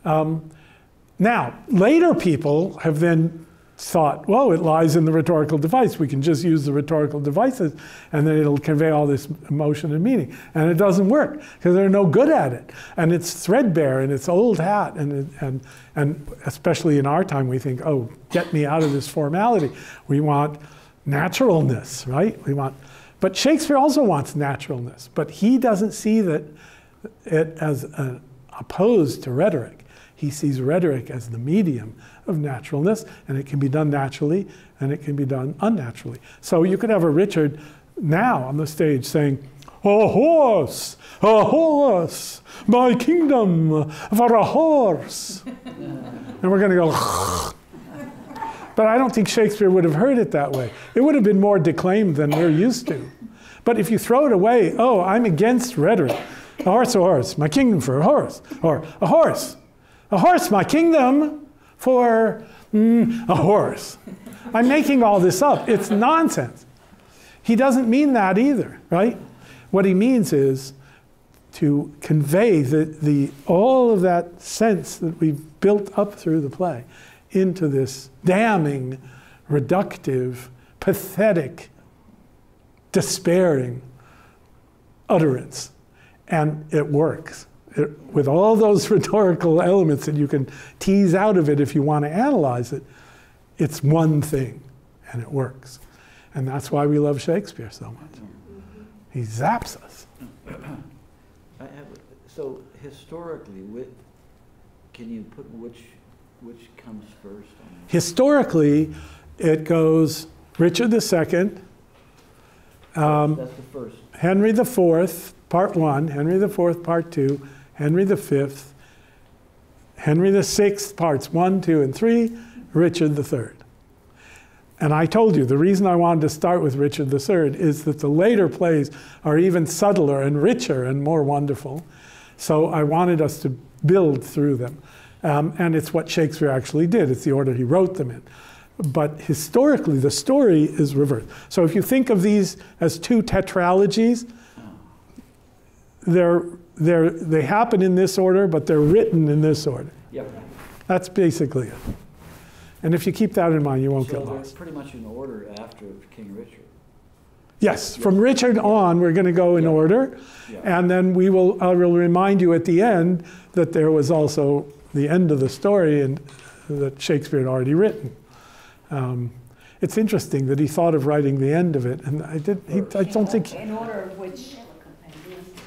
Now, later people have then thought, whoa, it lies in the rhetorical device. We can just use the rhetorical devices and then it'll convey all this emotion and meaning. And it doesn't work because they're no good at it. And it's threadbare and it's old hat. And especially in our time, we think, oh, get me out of this formality. We want naturalness, right? But Shakespeare also wants naturalness. But he doesn't see it as opposed to rhetoric. He sees rhetoric as the medium of naturalness, and it can be done naturally, and it can be done unnaturally. So you could have a Richard now on the stage saying, a horse, my kingdom for a horse. And we're going to go, but I don't think Shakespeare would have heard it that way. It would have been more declaimed than we're used to. But if you throw it away, oh, I'm against rhetoric. A horse, my kingdom for a horse. Or a horse, my kingdom for a horse. I'm making all this up. It's nonsense. He doesn't mean that either, right? What he means is to convey all of that sense that we've built up through the play into this damning, reductive, pathetic, despairing utterance. And it works. With all those rhetorical elements that you can tease out of it if you want to analyze it, it's one thing, and it works. And that's why we love Shakespeare so much. He zaps us. So historically, can you put which comes first? Historically, it goes Richard II, That's the first. Henry IV, Part 1, Henry IV, Part 2, Henry V, Henry VI, Parts 1, 2, and 3, Richard III. And I told you, the reason I wanted to start with Richard III is that the later plays are even subtler and richer and more wonderful. So I wanted us to build through them. And it's what Shakespeare actually did. It's the order he wrote them in. But historically, the story is reversed. So if you think of these as two tetralogies, they happen in this order, but they're written in this order. Yep. That's basically it. And if you keep that in mind, you won't get lost. So they're pretty much in order after King Richard. Yes, from Richard on, we're going to go in order. Yeah. And then I will remind you at the end that there was also the end of the story and that Shakespeare had already written. It's interesting that he thought of writing the end of it, and I don't think... In order in which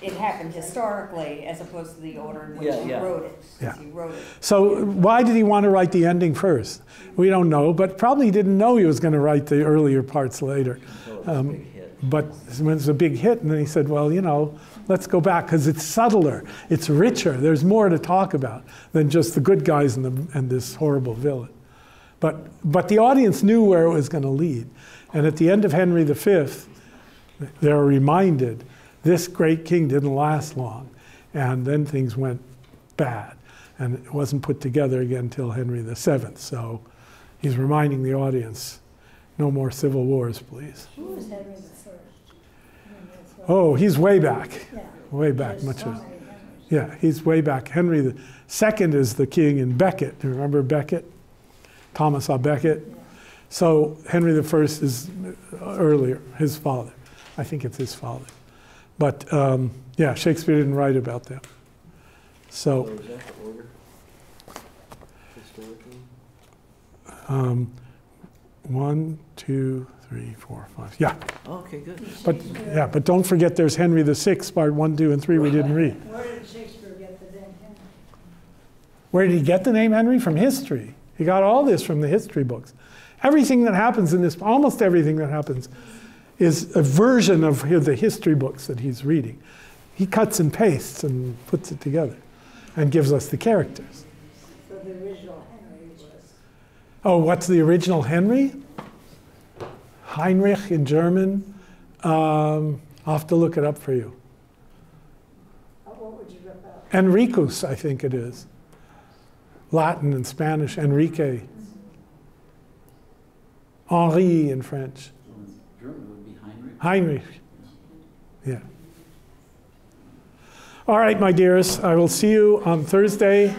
it happened historically, as opposed to the order in which he wrote it. Yeah. He wrote it. So why did he want to write the ending first? We don't know, but probably didn't know he was going to write the earlier parts later. But it was a big hit, and then he said, well, you know, let's go back, because it's subtler, it's richer, there's more to talk about than just the good guys and this horrible villain. But the audience knew where it was going to lead. And at the end of Henry V, they're reminded this great king didn't last long. And then things went bad. And it wasn't put together again until Henry VII. So he's reminding the audience, no more civil wars, please. Who was Henry the First? Oh, he's way back. Yeah. Way back. There's Much so of, many Henrys. yeah, he's way back. Henry II is the king in Becket. Do you remember Becket? Thomas à Becket. Yeah. So Henry I is earlier, his father. I think it's his father. But yeah, Shakespeare didn't write about them. So is that the order? Historically? 1, 2, 3, 4, 5. Yeah, Oh, okay, good. but don't forget there's Henry VI, part 1, 2, and 3 we didn't read. Where did Shakespeare get the name Henry? Where did he get the name Henry? From history. He got all this from the history books. Everything that happens in this, almost everything that happens, is a version of the history books that he's reading. He cuts and pastes and puts it together and gives us the characters. So the original Henry was. Oh, what's the original Henry? Heinrich in German. I'll have to look it up for you. What would you rip out? Enricus, I think it is. Latin and Spanish, Enrique. Henri in French. So in German would be Heinrich? Heinrich. Yeah. All right, my dears, I will see you on Thursday.